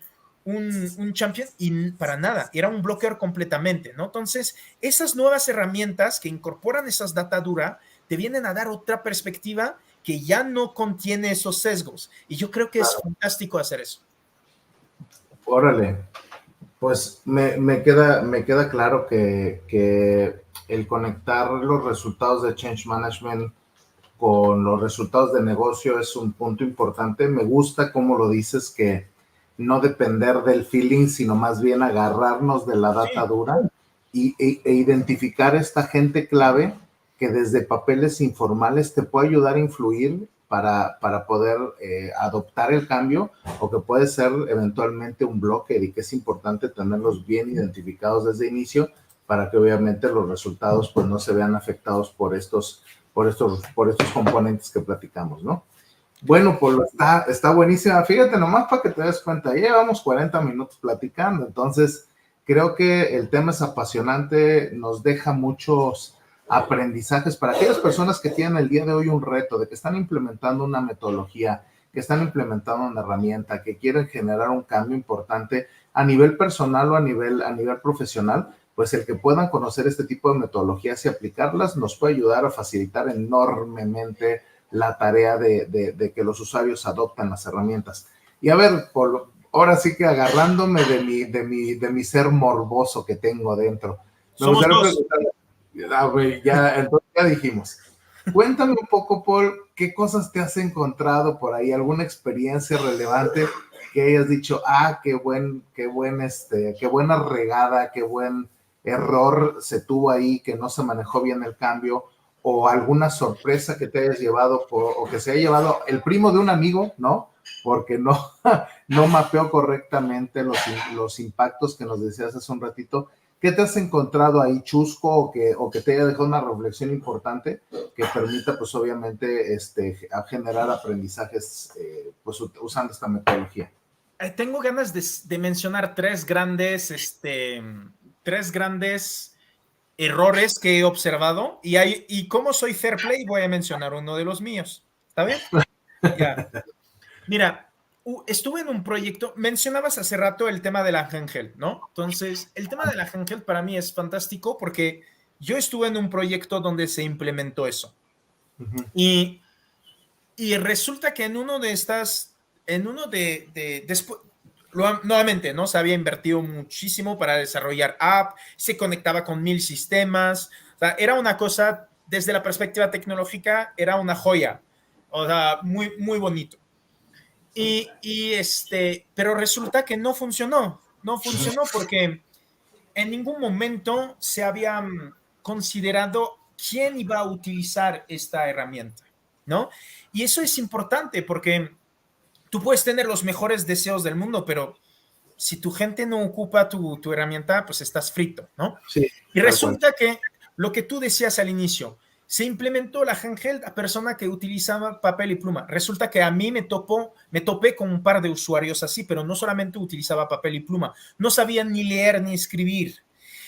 champion y para nada, era un bloqueador completamente, ¿no? Entonces, esas nuevas herramientas que incorporan esas data dura te vienen a dar otra perspectiva que ya no contiene esos sesgos y yo creo que es fantástico hacer eso. Órale, pues me queda claro que el conectar los resultados de Change Management con los resultados de negocio es un punto importante. Me gusta cómo lo dices, que no depender del feeling, sino más bien agarrarnos de la data dura e identificar esta gente clave que desde papeles informales te puede ayudar a influir para poder adoptar el cambio, o que puede ser eventualmente un bloque, y que es importante tenerlos bien identificados desde el inicio para que obviamente los resultados pues no se vean afectados por estos componentes que platicamos, ¿no? Bueno, pues está buenísima. Fíjate nomás para que te des cuenta, ya llevamos 40 minutos platicando, entonces creo que el tema es apasionante, nos deja muchos aprendizajes para aquellas personas que tienen el día de hoy un reto, de que están implementando una metodología, que están implementando una herramienta, que quieren generar un cambio importante a nivel personal o a nivel profesional. Pues el que puedan conocer este tipo de metodologías y aplicarlas nos puede ayudar a facilitar enormemente la tarea de que los usuarios adopten las herramientas. Y a ver, ahora sí que agarrándome de mi ser morboso que tengo dentro. Somos dos. Entonces ya dijimos. Cuéntame un poco, Paul, ¿qué cosas te has encontrado por ahí? ¿Alguna experiencia relevante que hayas dicho, qué buena regada, qué buen error se tuvo ahí, que no se manejó bien el cambio, o alguna sorpresa que te hayas llevado o que se haya llevado el primo de un amigo, ¿no? Porque no mapeó correctamente los impactos que nos decías hace un ratito. ¿Qué te has encontrado ahí chusco o que te haya dejado una reflexión importante que permita, pues obviamente, a generar aprendizajes pues usando esta metodología? Tengo ganas de mencionar tres grandes errores que he observado y como soy fair play voy a mencionar uno de los míos. ¿Está bien? Ya. Mira, estuve en un proyecto, mencionabas hace rato el tema de la Ángel, ¿no? Entonces, el tema de la Ángel para mí es fantástico porque yo estuve en un proyecto donde se implementó eso. Uh-huh. Y resulta que después, nuevamente, ¿no? Se había invertido muchísimo para desarrollar app, se conectaba con 1000 sistemas, o sea, era una cosa, desde la perspectiva tecnológica, era una joya, o sea, muy, muy bonito. Pero resulta que no funcionó porque en ningún momento se había considerado quién iba a utilizar esta herramienta, ¿no? Y eso es importante porque tú puedes tener los mejores deseos del mundo, pero si tu gente no ocupa tu herramienta, pues estás frito, ¿no? Sí. Y resulta que lo que tú decías al inicio, se implementó la handheld a persona que utilizaba papel y pluma. Resulta que a mí me topé con un par de usuarios así, pero no solamente utilizaba papel y pluma, no sabían ni leer ni escribir.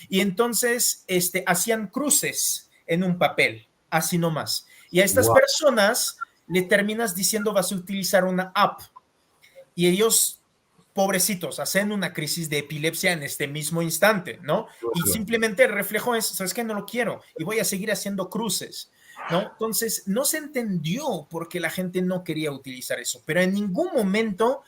Y entonces hacían cruces en un papel, así nomás. Y a estas personas le terminas diciendo vas a utilizar una app. Y ellos, pobrecitos, hacen una crisis de epilepsia en este mismo instante, ¿no? Y simplemente el reflejo es, ¿sabes qué? No lo quiero y voy a seguir haciendo cruces, ¿no? Entonces, no se entendió por qué la gente no quería utilizar eso, pero en ningún momento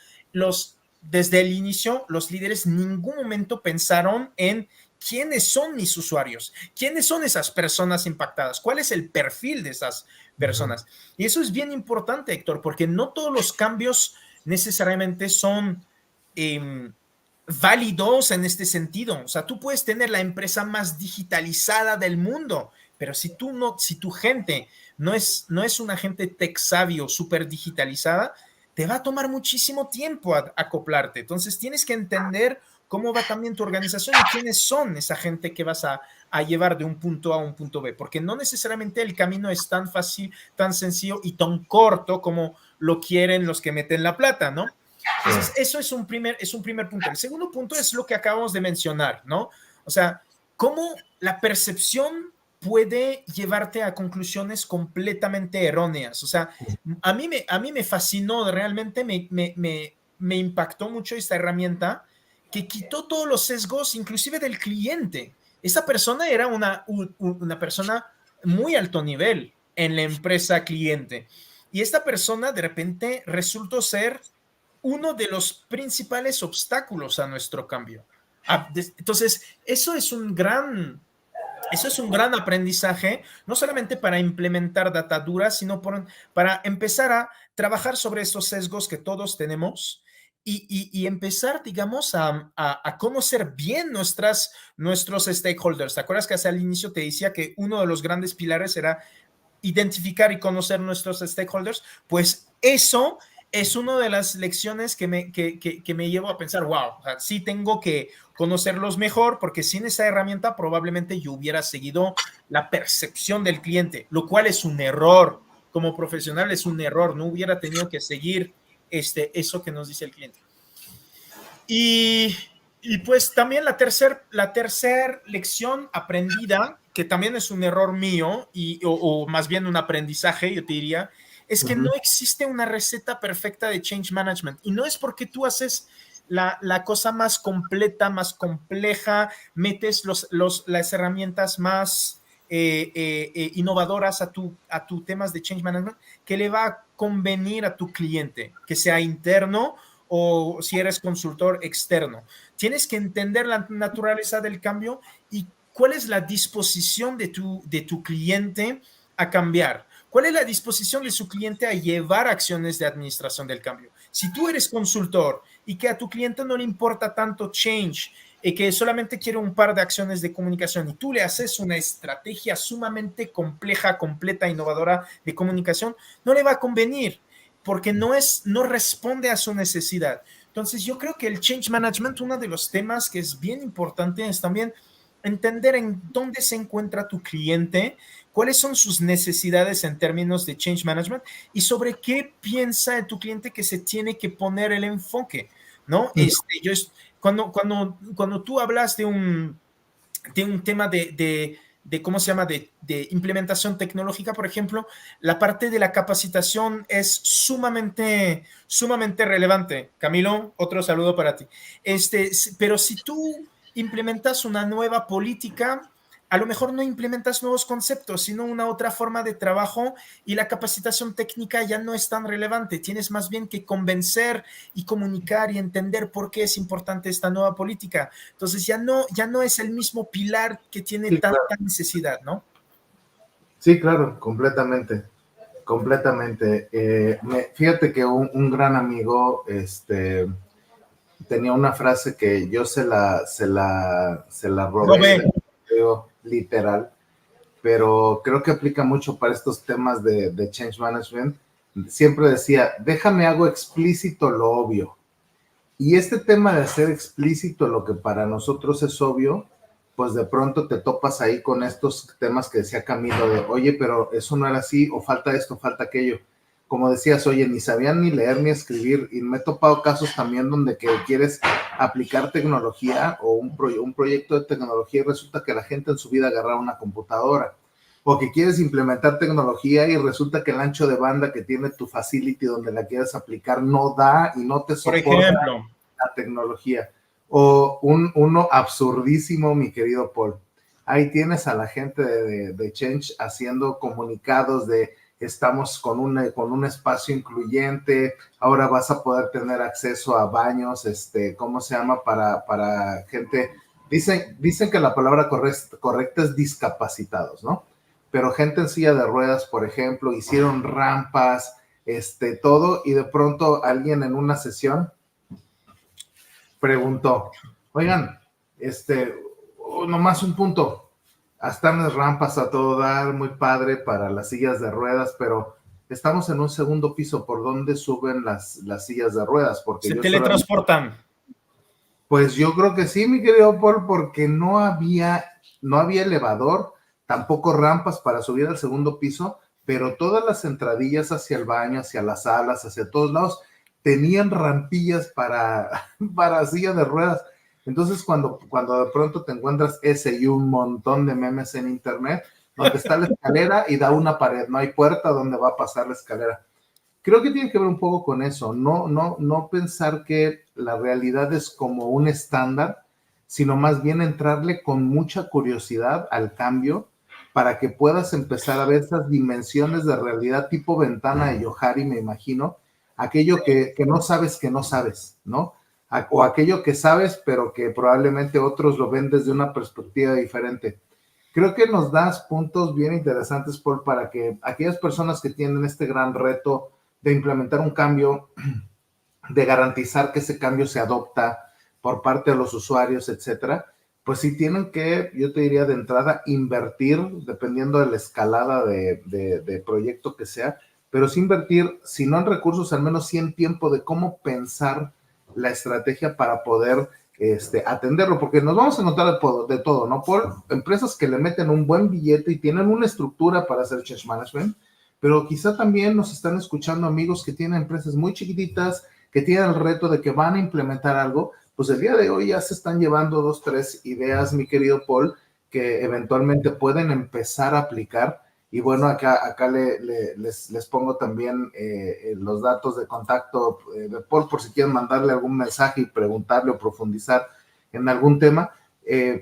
desde el inicio, los líderes en ningún momento pensaron en quiénes son mis usuarios, quiénes son esas personas impactadas, cuál es el perfil de esas personas. Y eso es bien importante, Héctor, porque no todos los cambios necesariamente son válidos en este sentido. O sea, tú puedes tener la empresa más digitalizada del mundo, pero si tu gente no es una gente tech savvy, súper digitalizada, te va a tomar muchísimo tiempo acoplarte. Entonces tienes que entender cómo va también tu organización y quiénes son esa gente que vas a llevar de un punto A a un punto B, porque no necesariamente el camino es tan fácil, tan sencillo y tan corto como lo quieren los que meten la plata, ¿no? Entonces, eso es un primer punto. El segundo punto es lo que acabamos de mencionar, ¿no? O sea, cómo la percepción puede llevarte a conclusiones completamente erróneas. O sea, a mí me fascinó, realmente me impactó mucho esta herramienta que quitó todos los sesgos, inclusive del cliente. Esta persona era una persona muy alto nivel en la empresa cliente. Y esta persona de repente resultó ser uno de los principales obstáculos a nuestro cambio. Entonces, eso es un gran aprendizaje, no solamente para implementar data dura, sino para empezar a trabajar sobre estos sesgos que todos tenemos y empezar, digamos, a conocer bien nuestros stakeholders. ¿Te acuerdas que hacia el inicio te decía que uno de los grandes pilares era identificar y conocer nuestros stakeholders? Pues eso es una de las lecciones que me llevo a pensar, wow, o sea, sí tengo que conocerlos mejor, porque sin esa herramienta probablemente yo hubiera seguido la percepción del cliente, lo cual es un error. Como profesional es un error, no hubiera tenido que seguir eso que nos dice el cliente. Y pues también la tercera lección aprendida, que también es un error mío, o más bien un aprendizaje, yo te diría, es que no existe una receta perfecta de change management. Y no es porque tú haces la cosa más completa, más compleja, metes las herramientas más innovadoras a tu temas de change management, que le va a convenir a tu cliente, que sea interno o si eres consultor externo. Tienes que entender la naturaleza del cambio y cuál es la disposición de tu cliente a cambiar. ¿Cuál es la disposición de su cliente a llevar acciones de administración del cambio? Si tú eres consultor y que a tu cliente no le importa tanto change y que solamente quiere un par de acciones de comunicación y tú le haces una estrategia sumamente compleja, completa, innovadora de comunicación, no le va a convenir porque no responde a su necesidad. Entonces, yo creo que el change management, uno de los temas que es bien importante es también entender en dónde se encuentra tu cliente, cuáles son sus necesidades en términos de change management y sobre qué piensa tu cliente que se tiene que poner el enfoque, ¿no? Cuando tú hablas de un tema de ¿cómo se llama? De implementación tecnológica, por ejemplo, la parte de la capacitación es sumamente relevante. Camilo, otro saludo para ti. Pero si tú implementas una nueva política, a lo mejor no implementas nuevos conceptos, sino una otra forma de trabajo y la capacitación técnica ya no es tan relevante. Tienes más bien que convencer y comunicar y entender por qué es importante esta nueva política. Entonces ya no es el mismo pilar que tiene tanta necesidad, ¿no? Sí, claro, completamente. Fíjate que un gran amigo tenía una frase que yo se la robé. Literal, pero creo que aplica mucho para estos temas de change management. Siempre decía, déjame hago explícito lo obvio. Y este tema de hacer explícito lo que para nosotros es obvio, pues de pronto te topas ahí con estos temas que decía Camilo de, oye, pero eso no era así, o falta esto, falta aquello. Como decías, oye, ni sabían ni leer ni escribir, y me he topado casos también donde que quieres aplicar tecnología o un proyecto de tecnología y resulta que la gente en su vida agarra una computadora, o que quieres implementar tecnología y resulta que el ancho de banda que tiene tu facility donde la quieres aplicar no da y no te Por soporta ejemplo, la tecnología. O uno absurdísimo, mi querido Paul. Ahí tienes a la gente de Change haciendo comunicados de estamos con un espacio incluyente, ahora vas a poder tener acceso a baños, ¿cómo se llama? Para gente, dicen que la palabra correcta es discapacitados, ¿no? Pero gente en silla de ruedas, por ejemplo, hicieron rampas, todo, y de pronto alguien en una sesión preguntó, oigan, nomás un punto, están las rampas a todo dar, muy padre para las sillas de ruedas, pero estamos en un segundo piso, ¿por dónde suben las sillas de ruedas? Porque se yo teletransportan. pues yo creo que sí, mi querido Paul, porque no había elevador, tampoco rampas para subir al segundo piso, pero todas las entradillas hacia el baño, hacia las salas, hacia todos lados, tenían rampillas para silla de ruedas. Entonces, cuando de pronto te encuentras ese y un montón de memes en internet, donde está la escalera y da una pared, no hay puerta donde va a pasar la escalera. Creo que tiene que ver un poco con eso, no pensar que la realidad es como un estándar, sino más bien entrarle con mucha curiosidad al cambio para que puedas empezar a ver esas dimensiones de realidad tipo ventana de Johari, me imagino, aquello que no sabes, ¿no? O aquello que sabes, pero que probablemente otros lo ven desde una perspectiva diferente. Creo que nos das puntos bien interesantes, Paul, para que aquellas personas que tienen este gran reto de implementar un cambio, de garantizar que ese cambio se adopta por parte de los usuarios, etcétera, pues sí tienen que, yo te diría de entrada, invertir, dependiendo de la escalada de proyecto que sea, pero sí invertir, si no en recursos, al menos sí en tiempo de cómo pensar la estrategia para poder atenderlo, porque nos vamos a encontrar de todo, ¿no? Por empresas que le meten un buen billete y tienen una estructura para hacer change management, pero quizá también nos están escuchando amigos que tienen empresas muy chiquititas, que tienen el reto de que van a implementar algo, pues el día de hoy ya se están llevando 2, 3 ideas, mi querido Paul, que eventualmente pueden empezar a aplicar. Y bueno, acá les pongo también los datos de contacto de Paul por si quieren mandarle algún mensaje y preguntarle o profundizar en algún tema.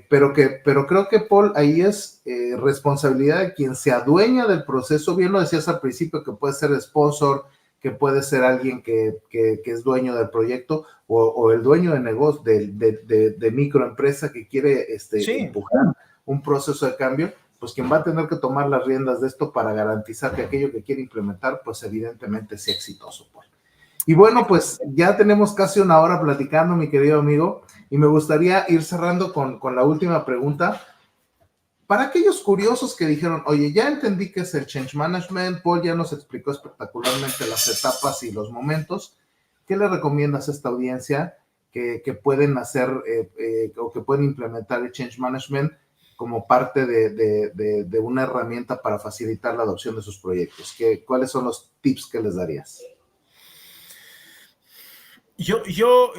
Pero creo que Paul, ahí es responsabilidad de quien se adueña del proceso. Bien lo decías al principio, que puede ser sponsor, que puede ser alguien que es dueño del proyecto o el dueño de negocio, de microempresa que quiere Sí. empujar un proceso de cambio, pues quien va a tener que tomar las riendas de esto para garantizar que aquello que quiere implementar, pues evidentemente sea exitoso, Paul. Y bueno, pues ya tenemos casi una hora platicando, mi querido amigo, y me gustaría ir cerrando con la última pregunta. Para aquellos curiosos que dijeron, oye, ya entendí qué es el change management, Paul ya nos explicó espectacularmente las etapas y los momentos, ¿qué le recomiendas a esta audiencia que pueden hacer o que pueden implementar el change management como parte de una herramienta para facilitar la adopción de sus proyectos? ¿Cuáles son los tips que les darías? Yo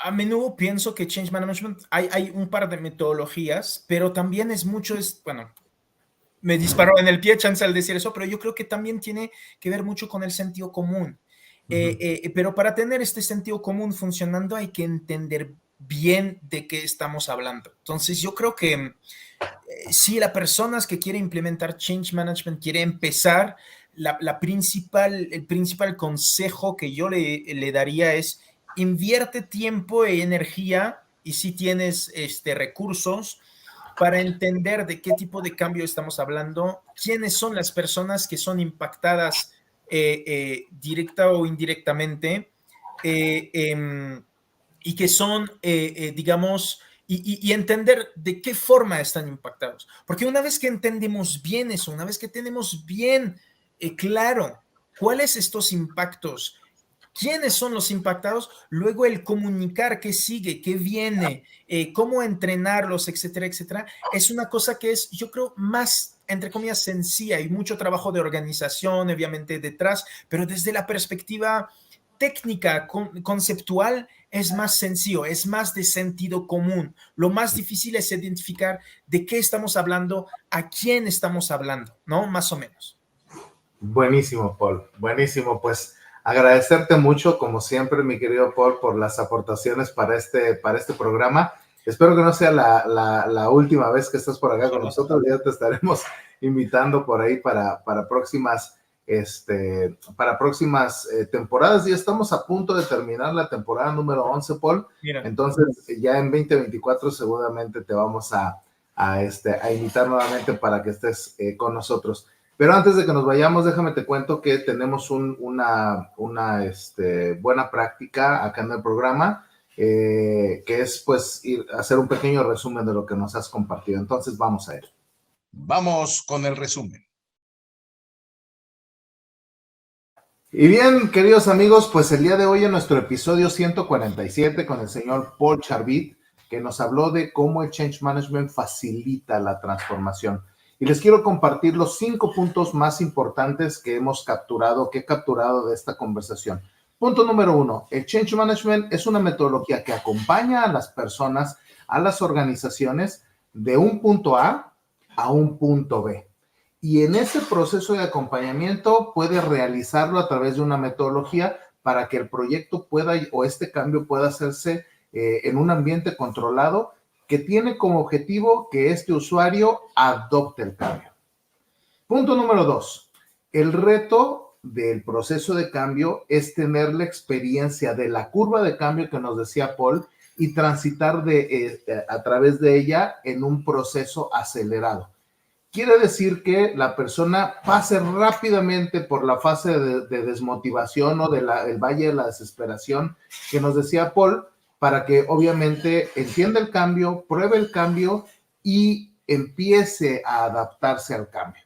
a menudo pienso que Change Management hay un par de metodologías, pero también es mucho, bueno, me disparó en el pie chance al decir eso, pero yo creo que también tiene que ver mucho con el sentido común. Pero para tener este sentido común funcionando hay que entender bien de qué estamos hablando. Entonces yo creo que si la persona que quiere implementar Change Management quiere empezar, el principal consejo que yo le daría es invierte tiempo y energía y si tienes recursos para entender de qué tipo de cambio estamos hablando, quiénes son las personas que son impactadas directa o indirectamente y que son, digamos, y entender de qué forma están impactados. Porque una vez que entendemos bien eso, una vez que tenemos bien claro cuáles estos impactos, quiénes son los impactados, luego el comunicar qué sigue, qué viene, cómo entrenarlos, etcétera, etcétera, es una cosa que es, yo creo, más, entre comillas, sencilla. Hay mucho trabajo de organización, obviamente, detrás, pero desde la perspectiva técnica, conceptual, es más sencillo, es más de sentido común. Lo más difícil es identificar de qué estamos hablando, a quién estamos hablando, ¿no? Más o menos. Buenísimo, Paul. Buenísimo. Pues agradecerte mucho, como siempre, mi querido Paul, por las aportaciones para este programa. Espero que no sea la última vez que estás por acá con nosotros. Ya te estaremos invitando por ahí para próximas, temporadas. Ya estamos a punto de terminar la temporada número 11, Paul. Mira. Entonces, ya en 2024 seguramente te vamos a invitar nuevamente para que estés con nosotros. Pero antes de que nos vayamos, déjame te cuento que tenemos una buena práctica acá en el programa, que es pues hacer un pequeño resumen de lo que nos has compartido. Entonces vamos a ir. Vamos con el resumen. Y bien, queridos amigos, pues el día de hoy en nuestro episodio 147 con el señor Paul Charbit, que nos habló de cómo el Change Management facilita la transformación. Y les quiero compartir los 5 puntos más importantes que he capturado de esta conversación. Punto número 1, el Change Management es una metodología que acompaña a las personas, a las organizaciones, de un punto A a un punto B. Y en ese proceso de acompañamiento puede realizarlo a través de una metodología para que el proyecto o este cambio pueda hacerse en un ambiente controlado, que tiene como objetivo que este usuario adopte el cambio. Punto número 2. El reto del proceso de cambio es tener la experiencia de la curva de cambio que nos decía Paul y transitar a través de ella en un proceso acelerado. Quiere decir que la persona pase rápidamente por la fase de desmotivación o del valle de la desesperación que nos decía Paul, para que obviamente entienda el cambio, pruebe el cambio y empiece a adaptarse al cambio.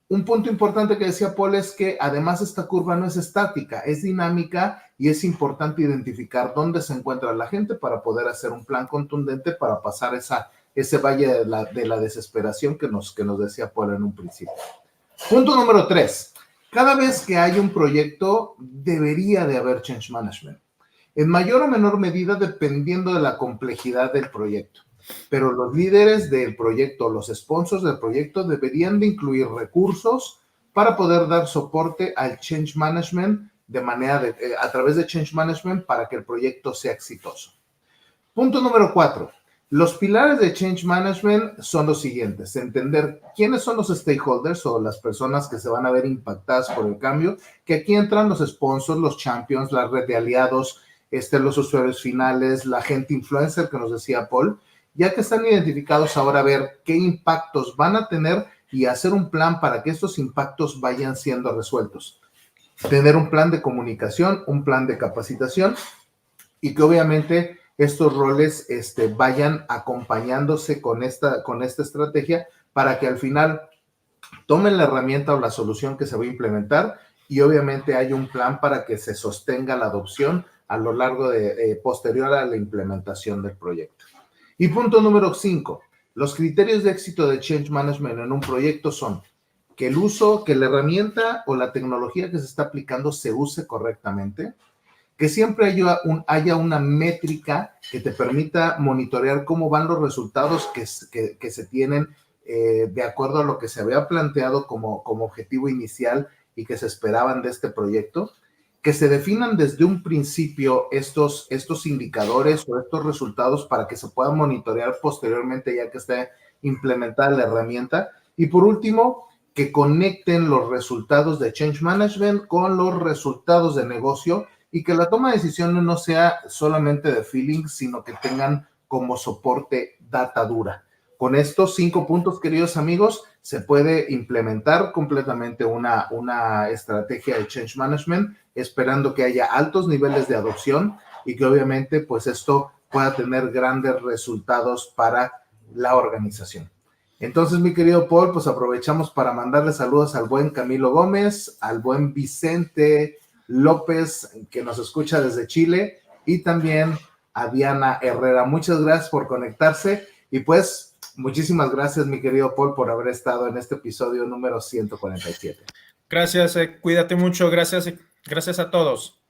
Un punto importante que decía Paul es que además esta curva no es estática, es dinámica y es importante identificar dónde se encuentra la gente para poder hacer un plan contundente para pasar ese valle de la desesperación que nos decía Paul en un principio. Punto número 3. Cada vez que hay un proyecto, debería de haber change management. En mayor o menor medida dependiendo de la complejidad del proyecto. Pero los líderes del proyecto, los sponsors del proyecto deberían de incluir recursos para poder dar soporte al change management a través de change management para que el proyecto sea exitoso. Punto número 4. Los pilares de change management son los siguientes: entender quiénes son los stakeholders o las personas que se van a ver impactadas por el cambio, que aquí entran los sponsors, los champions, la red de aliados, los usuarios finales, la gente influencer que nos decía Paul, ya que están identificados ahora, ver qué impactos van a tener y hacer un plan para que estos impactos vayan siendo resueltos. Tener un plan de comunicación, un plan de capacitación y que obviamente estos roles vayan acompañándose con esta estrategia para que al final tomen la herramienta o la solución que se va a implementar y obviamente hay un plan para que se sostenga la adopción a lo largo posterior a la implementación del proyecto. Y punto número 5, los criterios de éxito de Change Management en un proyecto son que la herramienta o la tecnología que se está aplicando se use correctamente, que siempre haya una métrica que te permita monitorear cómo van los resultados que se tienen de acuerdo a lo que se había planteado como objetivo inicial y que se esperaban de este proyecto, que se definan desde un principio estos indicadores o estos resultados para que se puedan monitorear posteriormente ya que esté implementada la herramienta. Y por último, que conecten los resultados de Change Management con los resultados de negocio y que la toma de decisiones no sea solamente de feeling, sino que tengan como soporte data dura. Con estos 5 puntos, queridos amigos, se puede implementar completamente una estrategia de Change Management, esperando que haya altos niveles de adopción y que obviamente pues esto pueda tener grandes resultados para la organización. Entonces, mi querido Paul, pues aprovechamos para mandarle saludos al buen Camilo Gómez, al buen Vicente López, que nos escucha desde Chile, y también a Diana Herrera. Muchas gracias por conectarse y pues muchísimas gracias, mi querido Paul, por haber estado en este episodio número 147. Gracias, cuídate mucho, gracias a todos.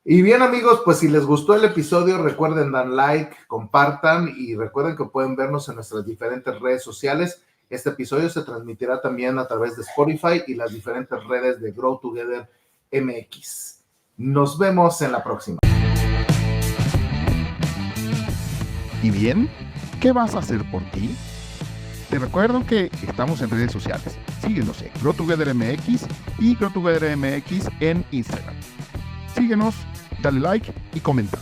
Y bien, amigos, pues si les gustó el episodio, recuerden dar like, compartan y recuerden que pueden vernos en nuestras diferentes redes sociales. Este episodio se transmitirá también a través de Spotify y las diferentes redes de Grow Together MX. Nos vemos en la próxima. ¿Y bien? ¿Qué vas a hacer por ti? Te recuerdo que estamos en redes sociales. Síguenos en Grow Together MX y Grow Together MX en Instagram. Síguenos, dale like y comenta.